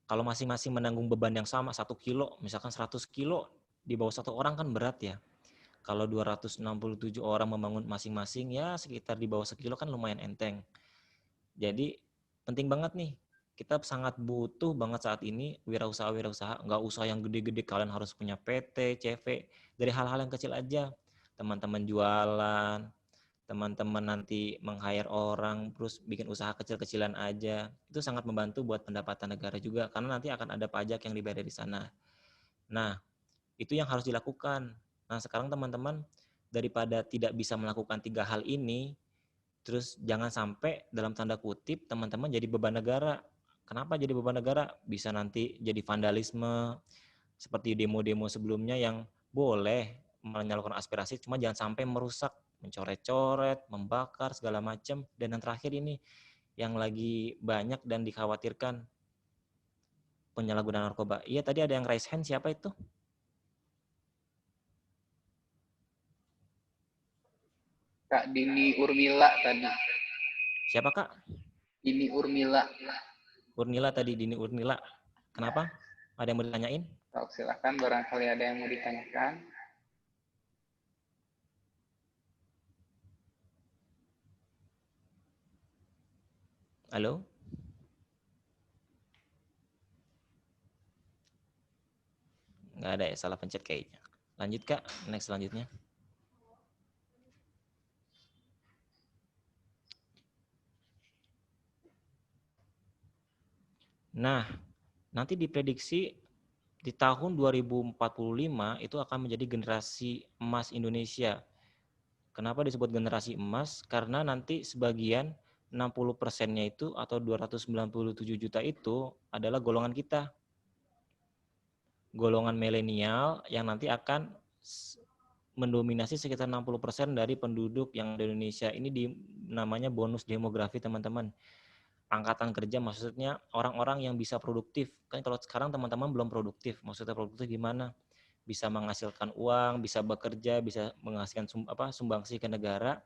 Kalau masing-masing menanggung beban yang sama, 1 kilo, misalkan 100 kilo, di bawah satu orang kan berat ya. Kalau 267 orang membangun masing-masing, ya sekitar di bawah sekilo kan lumayan enteng. Jadi penting banget nih, kita sangat butuh banget saat ini wirausaha-wirausaha, nggak usah yang gede-gede, kalian harus punya PT, CV, dari hal-hal yang kecil aja. Teman-teman jualan, teman-teman nanti meng-hire orang, terus bikin usaha kecil-kecilan aja, itu sangat membantu buat pendapatan negara juga, karena nanti akan ada pajak yang dibayar di sana. Nah, itu yang harus dilakukan. Nah, sekarang teman-teman, daripada tidak bisa melakukan 3 hal ini, terus jangan sampai dalam tanda kutip teman-teman jadi beban negara. Kenapa jadi beban negara? Bisa nanti jadi vandalisme, seperti demo-demo sebelumnya yang boleh menyalurkan aspirasi, cuma jangan sampai merusak, mencoret-coret, membakar, segala macam. Dan yang terakhir ini, yang lagi banyak dan dikhawatirkan, penyalahgunaan narkoba. Iya, tadi ada yang raise hand, siapa itu? Kak Dini Urmila tadi. Siapa Kak? Dini Urmila. Urnila tadi, Dini Urnila. Kenapa? Ada yang mau ditanyain? Silakan, barangkali ada yang mau ditanyakan. Halo? Nggak ada ya, salah pencet kayaknya. Lanjut Kak, next selanjutnya. Nah, nanti diprediksi di tahun 2045 itu akan menjadi generasi emas Indonesia. Kenapa disebut generasi emas? Karena nanti sebagian 60%-nya itu atau 297 juta itu adalah golongan kita. Golongan milenial yang nanti akan mendominasi sekitar 60% dari penduduk yang di Indonesia. Ini namanya bonus demografi teman-teman. Angkatan kerja maksudnya orang-orang yang bisa produktif. Kan kalau sekarang teman-teman belum produktif. Maksudnya produktif gimana? Bisa menghasilkan uang, bisa bekerja, bisa menghasilkan sumbangsi ke negara.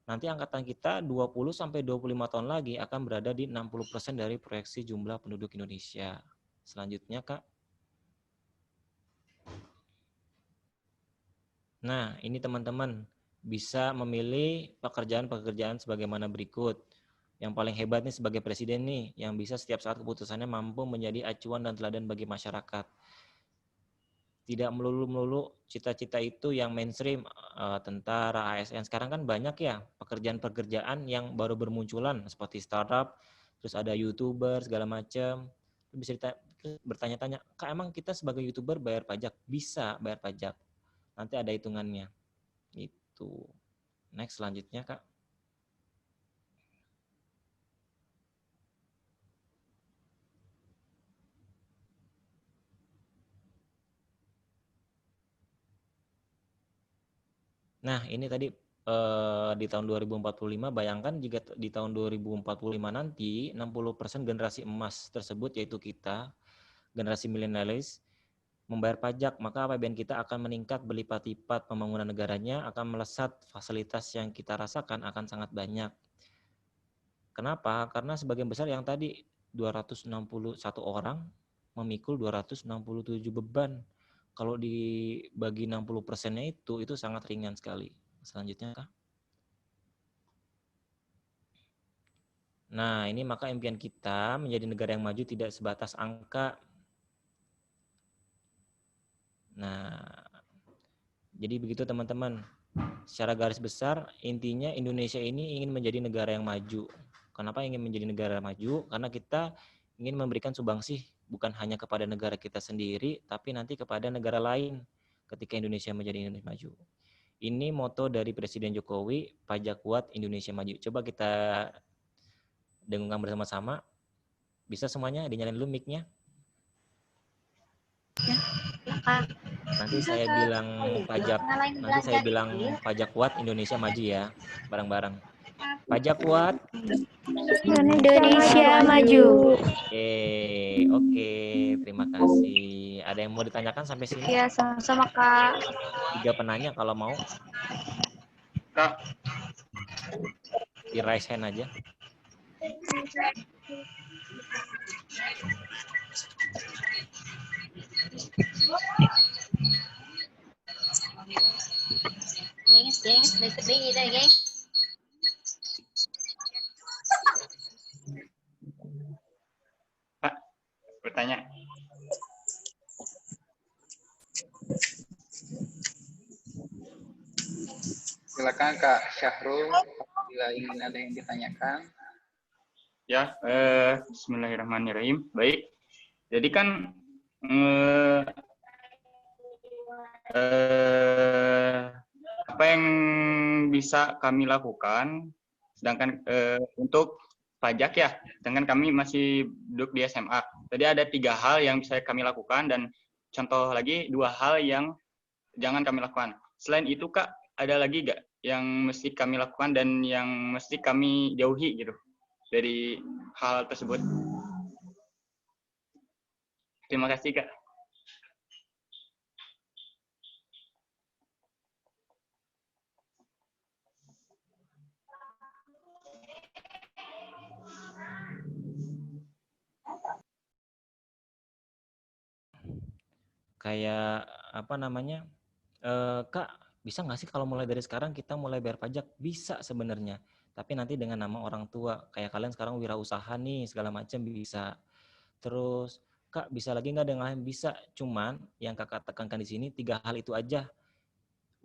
Nanti angkatan kita 20-25 tahun lagi akan berada di 60% dari proyeksi jumlah penduduk Indonesia. Selanjutnya Kak. Nah, ini teman-teman bisa memilih pekerjaan-pekerjaan sebagaimana berikut. Yang paling hebat nih sebagai presiden nih, yang bisa setiap saat keputusannya mampu menjadi acuan dan teladan bagi masyarakat. Tidak melulu-melulu cita-cita itu yang mainstream, tentara, ASN. Sekarang kan banyak ya pekerjaan-pekerjaan yang baru bermunculan seperti startup, terus ada YouTuber segala macam. Bisa bertanya-tanya, Kak emang kita sebagai YouTuber bayar pajak? Bisa bayar pajak. Nanti ada hitungannya. Itu. Next selanjutnya Kak. Nah, ini tadi di tahun 2045, bayangkan jika di tahun 2045 nanti 60% generasi emas tersebut, yaitu kita, generasi milenialis, membayar pajak, maka APBN kita akan meningkat berlipat-lipat, pembangunan negaranya akan melesat, fasilitas yang kita rasakan akan sangat banyak. Kenapa? Karena sebagian besar yang tadi 261 orang memikul 267 beban. Kalau dibagi 60%-nya itu sangat ringan sekali. Selanjutnya Kak. Nah, ini maka impian kita menjadi negara yang maju tidak sebatas angka. Nah, jadi begitu teman-teman. Secara garis besar, intinya Indonesia ini ingin menjadi negara yang maju. Kenapa ingin menjadi negara maju? Karena kita ingin memberikan sumbangsih bukan hanya kepada negara kita sendiri, tapi nanti kepada negara lain ketika Indonesia menjadi Indonesia maju. Ini moto dari Presiden Jokowi, pajak kuat Indonesia maju. Coba kita dengarkan bersama-sama. Bisa semuanya dinyalain dulu mic-nya. Nanti saya bilang pajak kuat Indonesia maju ya, bareng-bareng. Pajak kuat Indonesia maju. Oke, terima kasih. Ada yang mau ditanyakan sampai sini? Ya, sama-sama Kak. 3 penanya kalau mau. Kak, Di raise hand aja. Pak, bertanya. Silakan Kak Syahrul, bila ingin ada yang ditanyakan. Ya, bismillahirrahmanirrahim. Baik. Jadi kan apa yang bisa kami lakukan, sedangkan untuk pajak ya, sedangkan kami masih duduk di SMA. Tadi ada 3 hal yang bisa kami lakukan dan contoh lagi 2 hal yang jangan kami lakukan. Selain itu Kak, ada lagi nggak yang mesti kami lakukan dan yang mesti kami jauhi gitu dari hal tersebut? Terima kasih Kak. Kayak apa namanya? Kak, bisa nggak sih kalau mulai dari sekarang kita mulai bayar pajak? Bisa sebenarnya. Tapi nanti dengan nama orang tua. Kayak kalian sekarang wirausaha nih, segala macam bisa. Terus, Kak, bisa lagi nggak dengan lain? Bisa. Cuman yang kakak tekankan di sini 3 hal itu aja.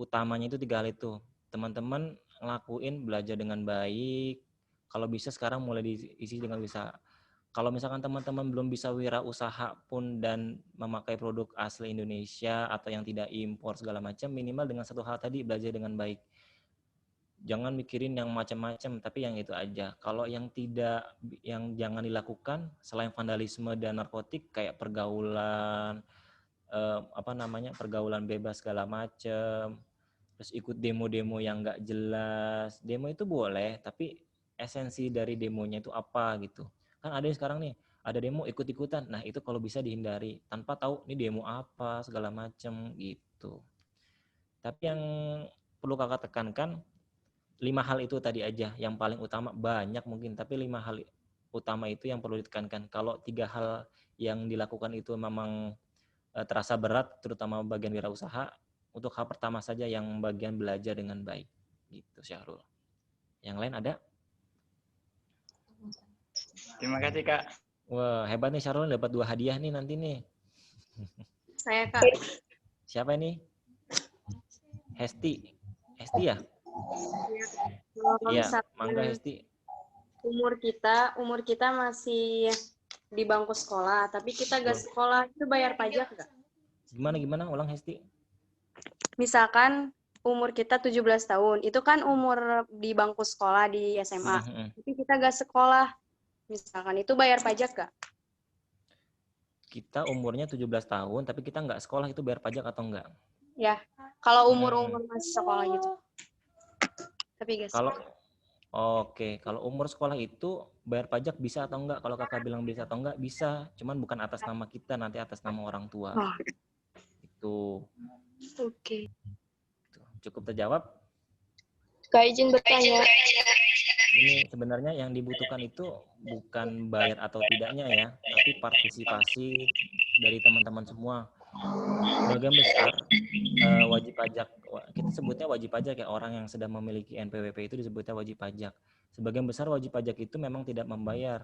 Utamanya itu 3 hal itu. Teman-teman ngelakuin belajar dengan baik. Kalau bisa sekarang mulai diisi dengan bisa. Kalau misalkan teman-teman belum bisa wirausaha pun dan memakai produk asli Indonesia atau yang tidak impor segala macam, minimal dengan 1 hal tadi, belajar dengan baik. Jangan mikirin yang macam-macam, tapi yang itu aja. Kalau yang jangan dilakukan selain vandalisme dan narkotik kayak pergaulan pergaulan bebas segala macam, terus ikut demo-demo yang nggak jelas. Demo itu boleh, tapi esensi dari demonya itu apa gitu. Kan ada yang sekarang nih, ada demo ikut-ikutan. Nah, itu kalau bisa dihindari tanpa tahu ini demo apa segala macam gitu. Tapi yang perlu kakak tekankan 5 hal itu tadi aja yang paling utama, banyak mungkin, tapi 5 hal utama itu yang perlu ditekankan. Kalau 3 hal yang dilakukan itu memang terasa berat, terutama bagian wirausaha, untuk hal pertama saja yang bagian belajar dengan baik gitu, Syahrul. Yang lain ada? Terima kasih Kak. Wah, hebat nih Syahrul, dapat 2 hadiah nih nanti nih. Saya Kak. Siapa ini? Hesti ya? Kalau Iya, misalkan mangga Hesti. umur kita masih di bangku sekolah, tapi kita gak sekolah, itu bayar pajak nggak? Gimana? Ulang Hesti. Misalkan umur kita 17 tahun, itu kan umur di bangku sekolah di SMA, tapi kita gak sekolah, misalkan itu bayar pajak nggak? Kita umurnya 17 tahun, tapi kita nggak sekolah, itu bayar pajak atau enggak? Ya, kalau umur-umur masih sekolah gitu. Tapi gak Kalau kalau umur sekolah itu bayar pajak bisa atau enggak? Kalau kakak bilang bisa atau enggak, bisa. Cuman bukan atas nama kita, nanti atas nama orang tua. Itu. Oke. Cukup terjawab? Kak izin bertanya. Ini sebenarnya yang dibutuhkan itu bukan bayar atau tidaknya ya, tapi partisipasi dari teman-teman semua. Sebagian besar wajib pajak, kita sebutnya wajib pajak ya, orang yang sedang memiliki NPWP itu disebutnya wajib pajak. Sebagian besar wajib pajak itu memang tidak membayar,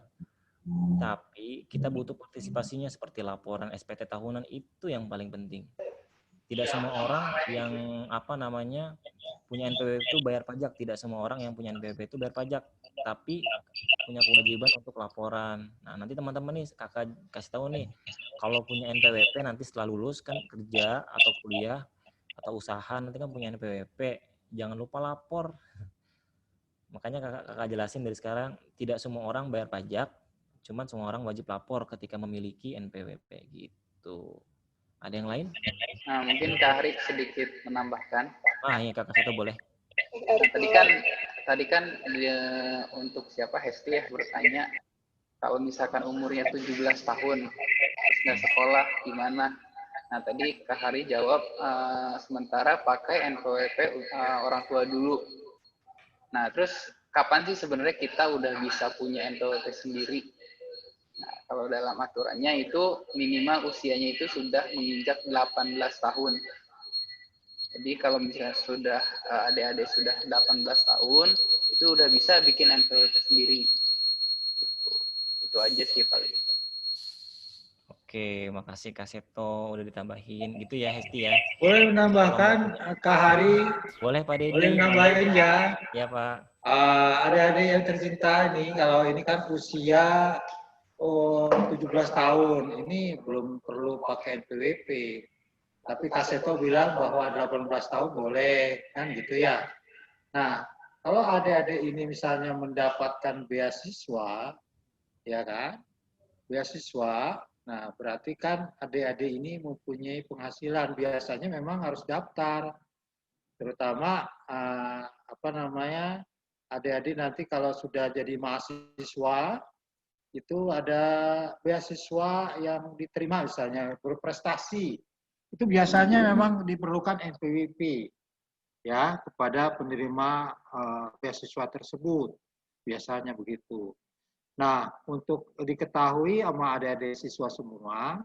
tapi kita butuh partisipasinya seperti laporan SPT tahunan, itu yang paling penting. tidak semua orang yang punya NPWP itu bayar pajak. Tidak semua orang yang punya NPWP itu bayar pajak, tapi punya kewajiban untuk laporan. Nah, nanti teman-teman nih kakak kasih tahu nih, kalau punya NPWP nanti setelah lulus kan kerja atau kuliah atau usaha nanti kan punya NPWP, jangan lupa lapor. Makanya kakak jelasin dari sekarang, tidak semua orang bayar pajak, cuman semua orang wajib lapor ketika memiliki NPWP gitu. Ada yang lain? Nah, mungkin Kak Hari sedikit menambahkan. Ya kakak satu boleh. Nah, tadi kan dia, untuk siapa Hesti ya bertanya, kalau misalkan umurnya 17 tahun, nggak sekolah gimana? Nah, tadi Kak Hari jawab, sementara pakai NPWP orang tua dulu. Nah, terus kapan sih sebenarnya kita udah bisa punya NPWP sendiri? Nah, kalau dalam aturannya itu minimal usianya itu sudah menginjak 18 tahun. Jadi kalau misalnya sudah adik-adik sudah 18 tahun, itu udah bisa bikin NPWP sendiri. Itu aja sih paling. Oke, makasih Kak Seto udah ditambahin gitu ya Hesti ya. Boleh menambahkan Kak Hari? Boleh Pak Dedi. Boleh nambahin ya? Ya Pak. Adik-adik yang tercinta ini, kalau ini kan usia 17 tahun, ini belum perlu pakai NPWP. Tapi Kak Seto bilang bahwa 18 tahun boleh, kan gitu ya. Nah, kalau adik-adik ini misalnya mendapatkan beasiswa, ya kan, beasiswa, nah berarti kan adik-adik ini mempunyai penghasilan. Biasanya memang harus daftar, terutama adik-adik nanti kalau sudah jadi mahasiswa, itu ada beasiswa yang diterima misalnya berprestasi. Itu biasanya memang diperlukan NPWP ya kepada penerima beasiswa tersebut. Biasanya begitu. Nah, untuk diketahui sama adik-adik siswa semua,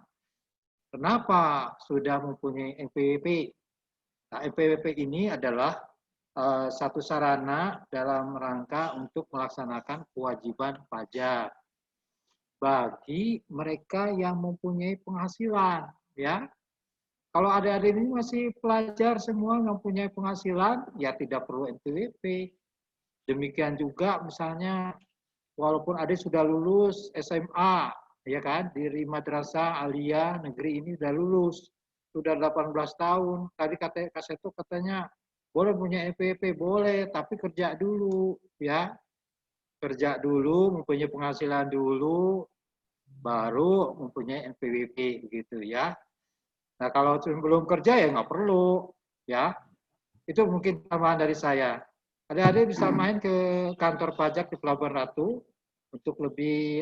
kenapa sudah mempunyai NPWP? Nah, NPWP ini adalah satu sarana dalam rangka untuk melaksanakan kewajiban pajak bagi mereka yang mempunyai penghasilan, ya. Kalau adik-adik ini masih pelajar semua yang mempunyai penghasilan, ya tidak perlu NPWP. Demikian juga misalnya walaupun adik sudah lulus SMA, ya kan, di Madrasah Aliyah Negeri ini sudah lulus, sudah 18 tahun. Tadi Kak Seto katanya, boleh punya NPWP, boleh, tapi kerja dulu, ya. Kerja dulu, mempunyai penghasilan dulu, baru mempunyai NPWP, gitu ya. Nah, kalau belum kerja ya nggak perlu, ya. Itu mungkin tambahan dari saya. Adik-adik bisa main ke kantor pajak di Pelabuhan Ratu, untuk lebih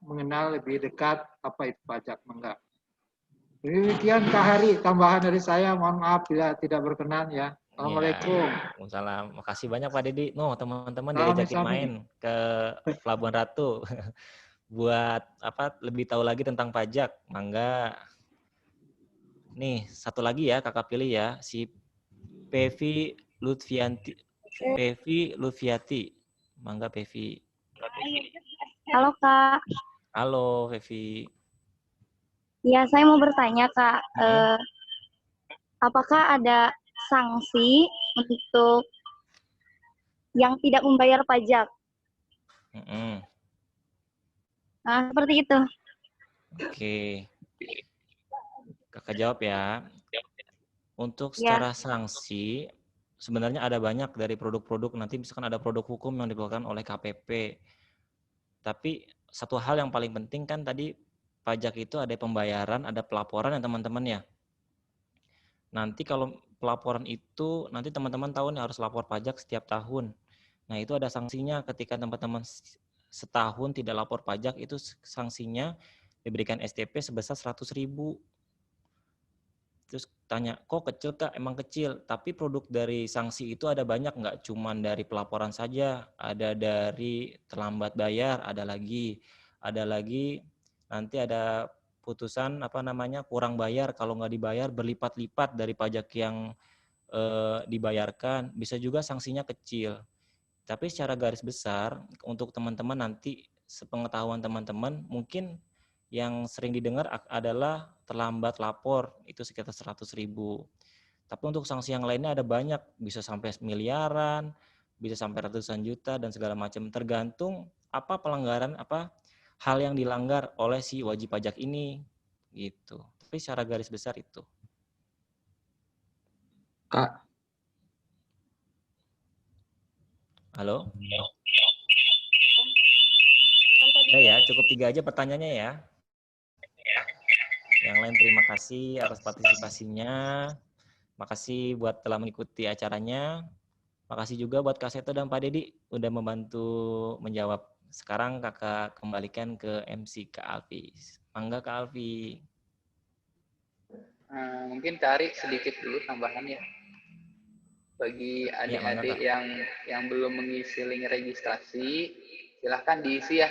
mengenal lebih dekat apa itu pajak, enggak. Demikian Kak Hari, tambahan dari saya. Mohon maaf bila tidak berkenan ya. Assalamualaikum. Waalaikumsalam. Makasih banyak Pak Dedi. Teman-teman diajakin main ke Pelabuhan Ratu buat lebih tahu lagi tentang pajak. Mangga. Nih, satu lagi ya kakak pilih ya, si Pevi Lutfiati. Mangga Pevi. Halo Kak. Halo Pevi. Ya, saya mau bertanya Kak, apakah ada sanksi untuk yang tidak membayar pajak? Nah, seperti itu. Oke. Kakak jawab ya. Untuk secara sanksi, sebenarnya ada banyak dari produk-produk. Nanti misalkan ada produk hukum yang dikeluarkan oleh KPP. Tapi satu hal yang paling penting kan tadi pajak itu ada pembayaran, ada pelaporan ya teman-teman ya. Nanti kalau pelaporan itu, nanti teman-teman tahu nih harus lapor pajak setiap tahun. Nah itu ada sanksinya ketika teman-teman setahun tidak lapor pajak, itu sanksinya diberikan STP sebesar 100.000. Terus tanya, kok kecil Kak? Emang kecil, tapi produk dari sanksi itu ada banyak, nggak cuma dari pelaporan saja, ada dari terlambat bayar, ada lagi nanti ada putusan kurang bayar, kalau nggak dibayar berlipat-lipat dari pajak yang dibayarkan, bisa juga sanksinya kecil. Tapi secara garis besar untuk teman-teman nanti sepengetahuan teman-teman mungkin yang sering didengar adalah terlambat lapor, itu sekitar 100.000. Tapi untuk sanksi yang lainnya ada banyak, bisa sampai miliaran, bisa sampai ratusan juta dan segala macam, tergantung apa pelanggaran, apa hal yang dilanggar oleh si wajib pajak ini gitu. Tapi secara garis besar itu. Kak, Halo? Ya, cukup 3 aja pertanyaannya ya. Yang lain terima kasih atas partisipasinya. Makasih buat telah mengikuti acaranya. Makasih juga buat Kak Seto dan Pak Dedi udah membantu menjawab. Sekarang kakak kembalikan ke MC Kak Alfi. Mangga Kak Alfi. Mungkin cari sedikit dulu tambahan ya. Bagi adik-adik yang belum mengisi link registrasi, silahkan diisi ya.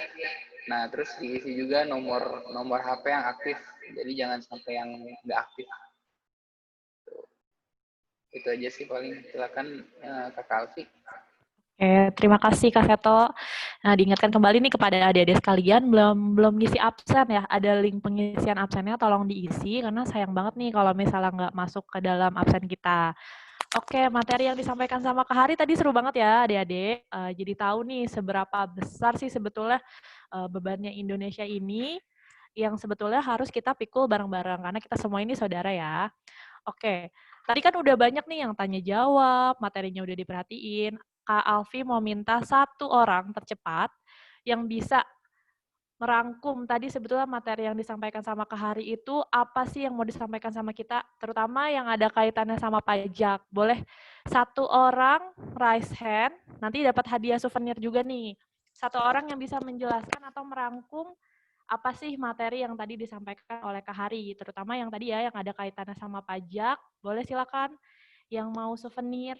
Nah, terus diisi juga nomor HP yang aktif. Jadi jangan sampai yang nggak aktif. Itu aja sih paling. Silakan Kakak Alfi. Oke, terima kasih Kak Seto. Nah, diingatkan kembali nih kepada adik-adik sekalian, belum ngisi absen ya, ada link pengisian absennya, tolong diisi, karena sayang banget nih kalau misalnya nggak masuk ke dalam absen kita. Oke, materi yang disampaikan sama Kak Hari tadi seru banget ya adik-adik. Jadi tahu nih seberapa besar sih sebetulnya bebannya Indonesia ini, yang sebetulnya harus kita pikul bareng-bareng, karena kita semua ini saudara ya. Oke, tadi kan udah banyak nih yang tanya jawab, materinya udah diperhatiin. Kak Alfi mau minta 1 orang tercepat yang bisa merangkum tadi sebetulnya materi yang disampaikan sama Kak Hari itu apa sih yang mau disampaikan sama kita, terutama yang ada kaitannya sama pajak. Boleh 1 orang raise hand, nanti dapat hadiah souvenir juga nih. 1 orang yang bisa menjelaskan atau merangkum apa sih materi yang tadi disampaikan oleh Kak Hari, terutama yang tadi ya, yang ada kaitannya sama pajak. Boleh silakan yang mau souvenir.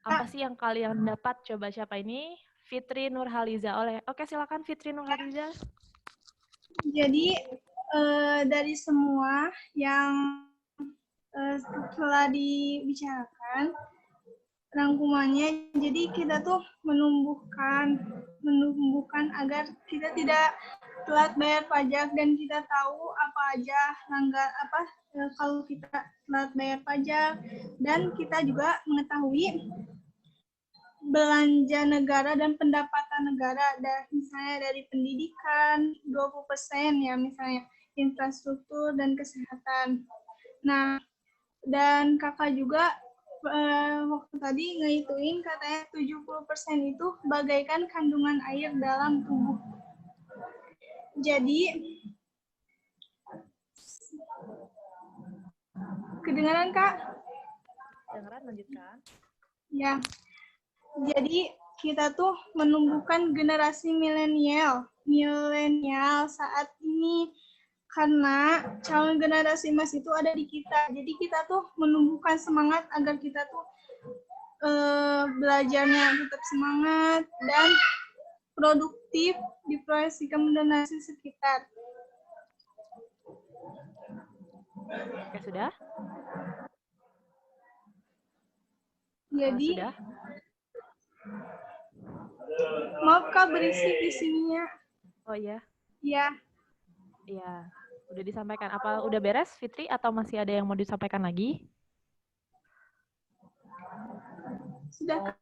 Apa sih yang kalian dapat? Coba siapa ini? Fitri Nurhaliza. Oke, silakan Fitri Nurhaliza. Jadi dari semua yang telah dibicarakan, rangkumannya, jadi kita tuh menumbuhkan agar kita tidak telat bayar pajak dan kita tahu apa aja kalau kita telat bayar pajak, dan kita juga mengetahui belanja negara dan pendapatan negara, misalnya dari pendidikan 20% ya, misalnya infrastruktur dan kesehatan. Nah, dan kakak juga waktu tadi ngehituin katanya 70% itu bagaikan kandungan air dalam tubuh. Jadi, kedengaran Kak? Kedengaran, lanjutkan. Ya. Jadi kita tuh menumbuhkan generasi milenial saat ini, karena calon generasi emas itu ada di kita. Jadi kita tuh menumbuhkan semangat agar kita tuh belajarnya tetap semangat dan produktif di proyeksikan generasi sekitar. Oke, sudah? Jadi sudah? Maaf Kak, berisik di sininya. Oh iya? Iya. Iya. Udah disampaikan. Apa udah beres, Fitri? Atau masih ada yang mau disampaikan lagi? Sudah.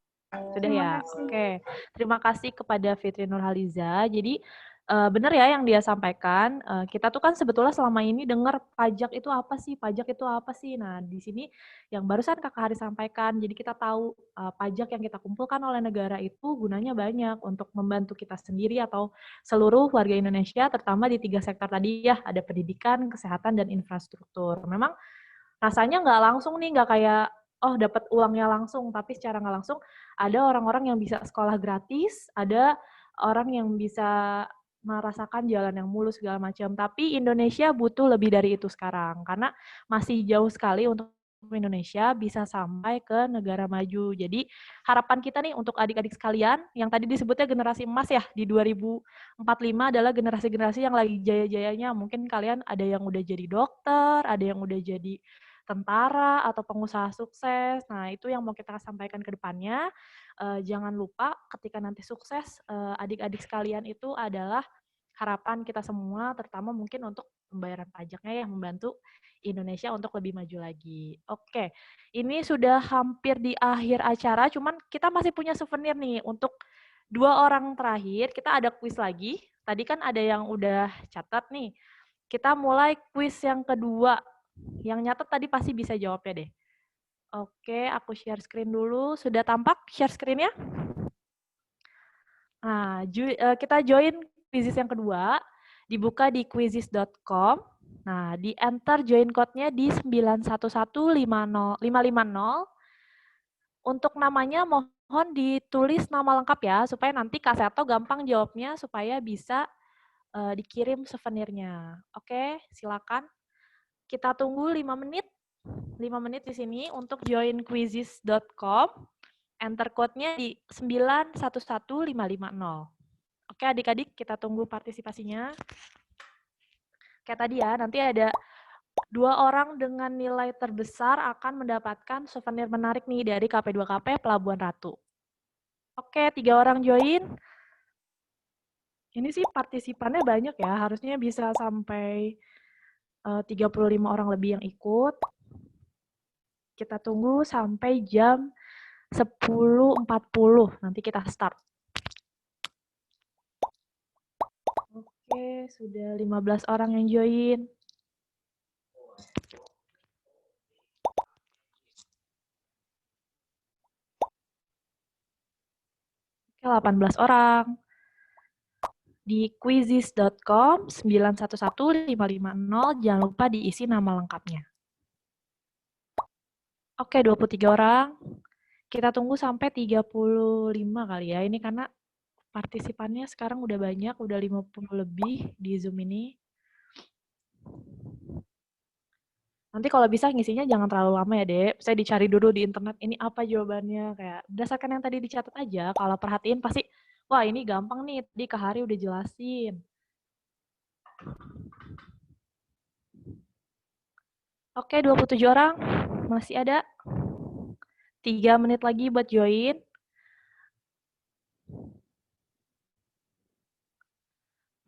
Sudah ya? Oke. Terima kasih kepada Fitri Nurhaliza. Jadi, benar ya yang dia sampaikan. Kita tuh kan sebetulnya selama ini dengar pajak itu apa sih? Pajak itu apa sih? Nah, di sini yang barusan Kakak Hari sampaikan. Jadi kita tahu pajak yang kita kumpulkan oleh negara itu gunanya banyak untuk membantu kita sendiri atau seluruh warga Indonesia, terutama di 3 sektor tadi ya, ada pendidikan, kesehatan, dan infrastruktur. Memang rasanya nggak langsung nih, nggak kayak oh dapat uangnya langsung, tapi secara nggak langsung ada orang-orang yang bisa sekolah gratis, ada orang yang bisa merasakan jalan yang mulus segala macam. Tapi Indonesia butuh lebih dari itu sekarang, karena masih jauh sekali untuk Indonesia bisa sampai ke negara maju. Jadi harapan kita nih untuk adik-adik sekalian, yang tadi disebutnya generasi emas ya, di 2045 adalah generasi-generasi yang lagi jaya-jayanya. Mungkin kalian ada yang udah jadi dokter, ada yang udah jadi tentara, atau pengusaha sukses. Nah, itu yang mau kita sampaikan ke depannya. Jangan lupa ketika nanti sukses, adik-adik sekalian itu adalah harapan kita semua, terutama mungkin untuk pembayaran pajaknya yang membantu Indonesia untuk lebih maju lagi. Oke, ini sudah hampir di akhir acara, cuman kita masih punya souvenir nih untuk 2 orang terakhir. Kita ada kuis lagi. Tadi kan ada yang udah catat nih. Kita mulai kuis yang kedua. Yang nyatet tadi pasti bisa jawabnya deh. Oke, aku share screen dulu. Sudah tampak share screen-nya? Nah, kita join Quizizz yang kedua. Dibuka di quizizz.com. Nah, di enter join code-nya di 911550. Untuk namanya mohon ditulis nama lengkap ya, supaya nanti Kak Seto gampang jawabnya, supaya bisa dikirim souvenirnya. Oke, silakan. Kita tunggu 5 menit. 5 menit di sini untuk join quizizz.com. Enter code-nya di 911550. Oke, adik-adik, kita tunggu partisipasinya. Kayak tadi ya, nanti ada 2 orang dengan nilai terbesar akan mendapatkan souvenir menarik nih dari KP2KP Pelabuhan Ratu. Oke, 3 orang join. Ini sih partisipannya banyak ya, harusnya bisa sampai 35 orang lebih yang ikut. Kita tunggu sampai jam 10.40, nanti kita start. Oke, sudah 15 orang yang join. Oke, 18 orang. Di quizizz.com 911550, jangan lupa diisi nama lengkapnya. Oke, 23 orang. Kita tunggu sampai 35 kali ya. Ini karena partisipannya sekarang udah banyak, udah 50 lebih di Zoom ini. Nanti kalau bisa ngisinya jangan terlalu lama ya, Dek. Saya dicari dulu di internet, ini apa jawabannya. Kayak berdasarkan yang tadi dicatat aja, kalau perhatiin pasti, wah ini gampang nih, tadi Kak Hari udah jelasin. Oke, 27 orang. Masih ada 3 menit lagi buat join.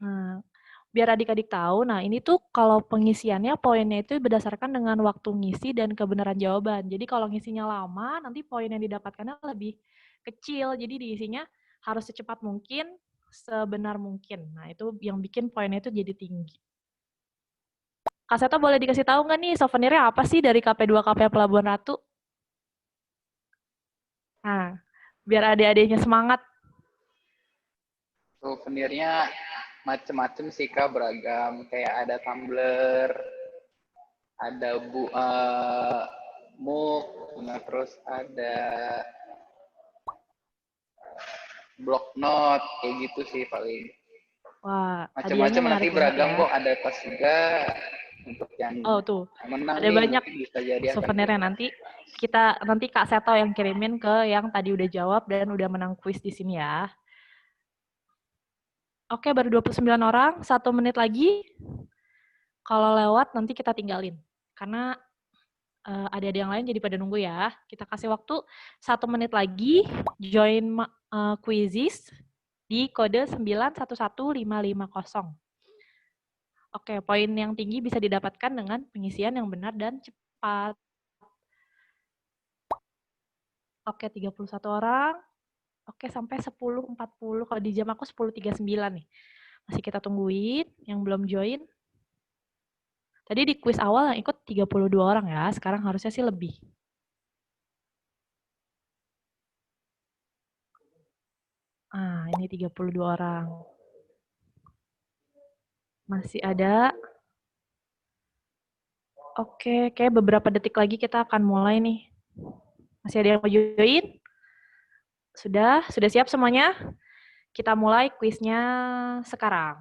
Nah, biar adik-adik tahu, nah ini tuh kalau pengisiannya poinnya itu berdasarkan dengan waktu ngisi dan kebenaran jawaban. Jadi kalau ngisinya lama, nanti poin yang didapatkannya lebih kecil. Jadi diisinya harus secepat mungkin, sebenar mungkin. Nah itu yang bikin poinnya itu jadi tinggi. Kak Seto boleh dikasih tahu nggak nih souvenirnya apa sih dari KP2KP Pelabuhan Ratu? Nah, biar adik-adiknya semangat. Souvenirnya macem-macem sih Kak, beragam. Kayak ada tumbler, ada mug, terus ada block note, kayak gitu sih paling. Wah, Macam-macam nanti beragam ya. kok, ada tas juga untuk yang menang. Ada nih, banyak bisa jadi souvenirnya nanti Kak Seto yang kirimin ke yang tadi udah jawab dan udah menang kuis di sini ya. Oke, baru 29 orang, 1 menit lagi. Kalau lewat nanti kita tinggalin. Karena ada yang lain jadi pada nunggu ya. Kita kasih waktu 1 menit lagi, join Quizizz di kode 911550. Oke, poin yang tinggi bisa didapatkan dengan pengisian yang benar dan cepat. Oke, 31 orang. Oke, sampai 10.40. Kalau di jam aku 10.39 nih. Masih kita tungguin yang belum join. Tadi di kuis awal yang ikut 32 orang ya. Sekarang harusnya sih lebih. Ah, ini 32 orang. Masih ada. Oke, kayak beberapa detik lagi kita akan mulai nih. Masih ada yang mau join? Sudah siap semuanya? Kita mulai kuisnya sekarang.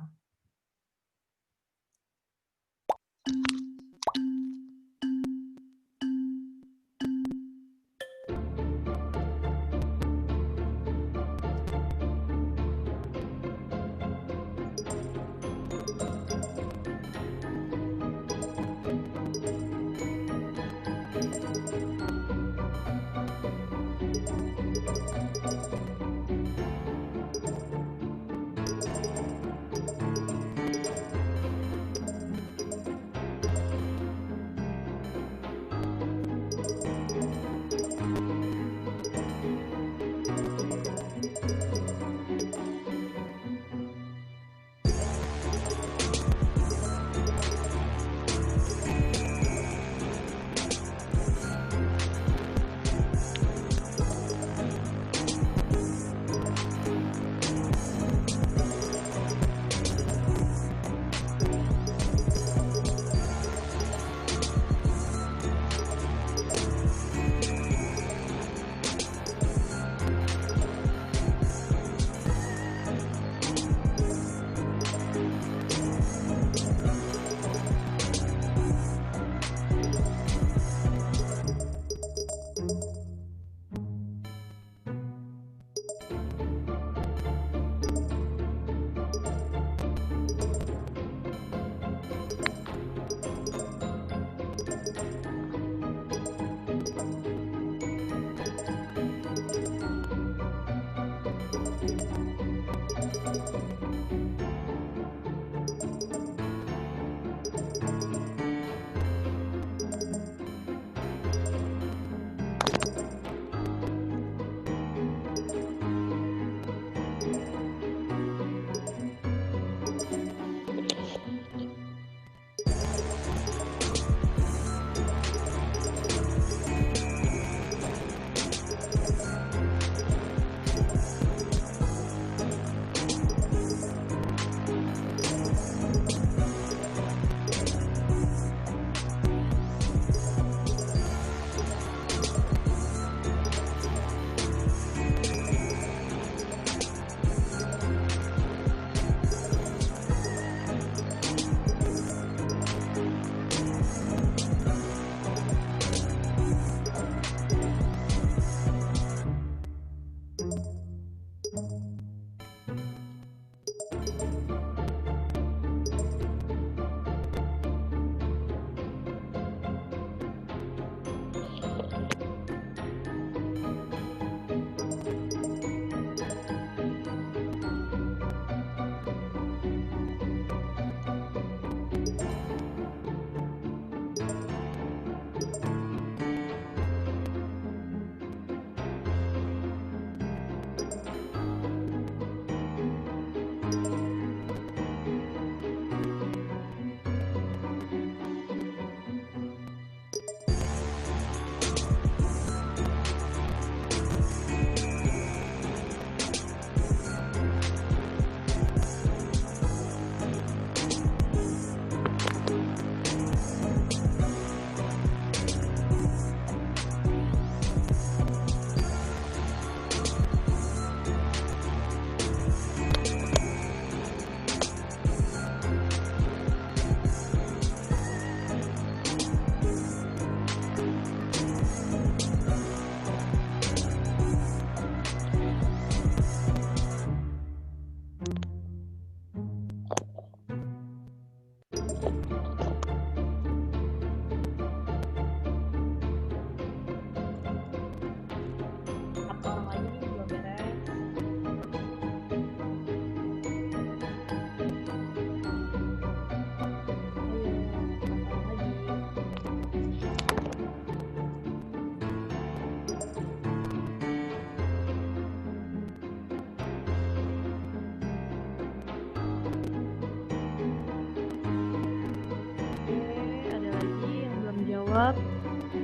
Buat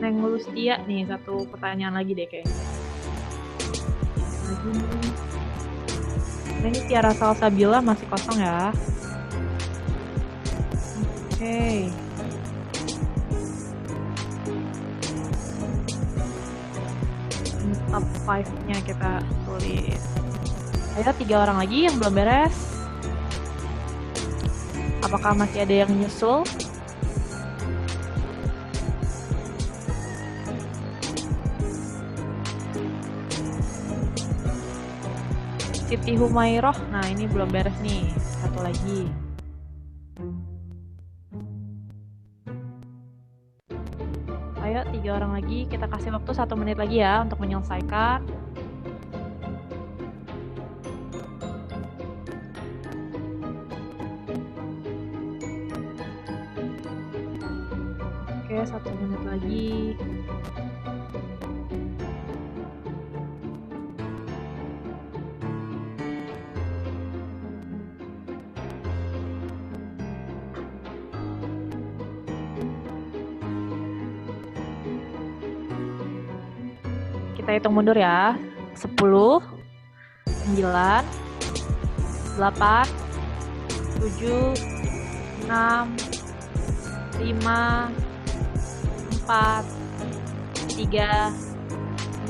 Neng Lustia nih, satu pertanyaan lagi deh kayaknya. Lagi nih. Nah, ini Tiara Salsabila masih kosong ya. Oke. Ini top 5-nya kita tulis. Ada 3 orang lagi yang belum beres. Apakah masih ada yang nyusul? Siti Humairoh, nah ini belum beres nih. Satu lagi. Ayo, 3 orang lagi. Kita kasih waktu 1 menit lagi ya untuk menyelesaikan. Oke, 1 menit lagi. Kita hitung mundur ya. 10, 9, 8, 7, 6, 5, 4, 3,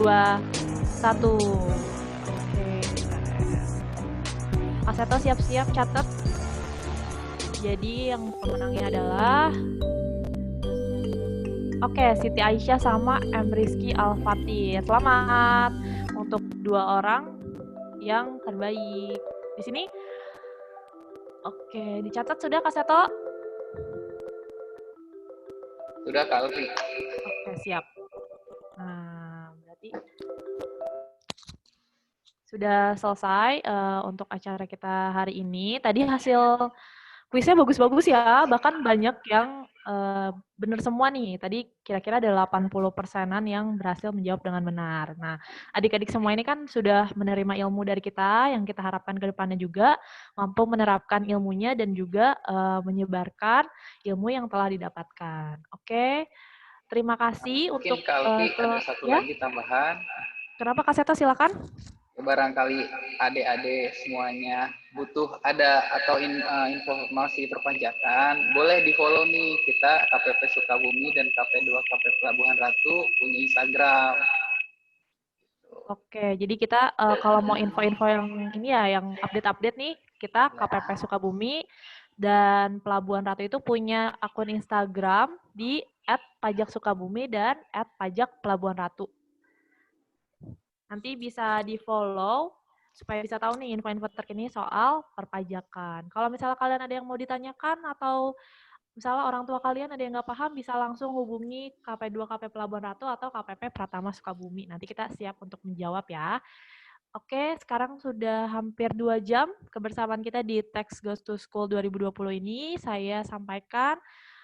2, 1. Oke, Mas Seto siap-siap catat. Jadi yang pemenangnya adalah Siti Aisyah sama M. Rizky Al-Fatih. Selamat untuk 2 orang yang terbaik. Di sini. Oke, dicatat sudah Kak Seto? Sudah Kak Alfi. Oke, siap. Nah, berarti sudah selesai untuk acara kita hari ini. Tadi hasil kuisnya bagus-bagus ya, bahkan banyak yang benar semua nih. Tadi kira-kira ada 80%-an yang berhasil menjawab dengan benar. Nah, adik-adik semua ini kan sudah menerima ilmu dari kita, yang kita harapkan ke depannya juga mampu menerapkan ilmunya dan juga menyebarkan ilmu yang telah didapatkan. Oke, terima kasih Mungkin untuk Kak Alfi ada satu ya. lagi tambahan. Kenapa Kak Seto, silakan? Barangkali adik-adik semuanya butuh ada atau informasi perpajakan, boleh di-follow nih kita KPP Sukabumi dan KP2 KP Pelabuhan Ratu punya Instagram. Oke, jadi kita kalau mau info-info yang ini ya, yang update-update nih, kita KPP Sukabumi dan Pelabuhan Ratu itu punya akun Instagram di @pajaksukabumi dan @pajakpelabuhanratu. Nanti bisa di-follow supaya bisa tahu nih info-info terkini soal perpajakan. Kalau misalnya kalian ada yang mau ditanyakan atau misalnya orang tua kalian ada yang nggak paham, bisa langsung hubungi KP2 KP Pelabuhan Ratu atau KPP Pratama Sukabumi. Nanti kita siap untuk menjawab ya. Oke, sekarang sudah hampir 2 jam kebersamaan kita di Text Goes to School 2020 ini. Saya sampaikan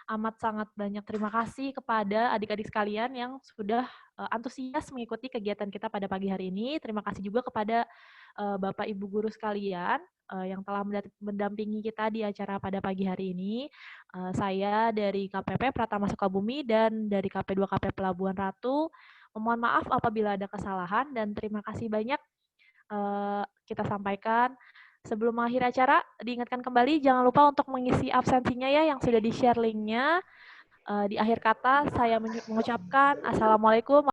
amat sangat banyak terima kasih kepada adik-adik sekalian yang sudah antusias mengikuti kegiatan kita pada pagi hari ini. Terima kasih juga kepada Bapak Ibu guru sekalian yang telah mendampingi kita di acara pada pagi hari ini. Saya dari KPP Pratama Sukabumi dan dari KP2 KP Pelabuhan Ratu. Mohon maaf apabila ada kesalahan dan terima kasih banyak kita sampaikan. Sebelum mengakhiri acara, diingatkan kembali jangan lupa untuk mengisi absensinya ya yang sudah di-share linknya. Di akhir kata saya mengucapkan Assalamualaikum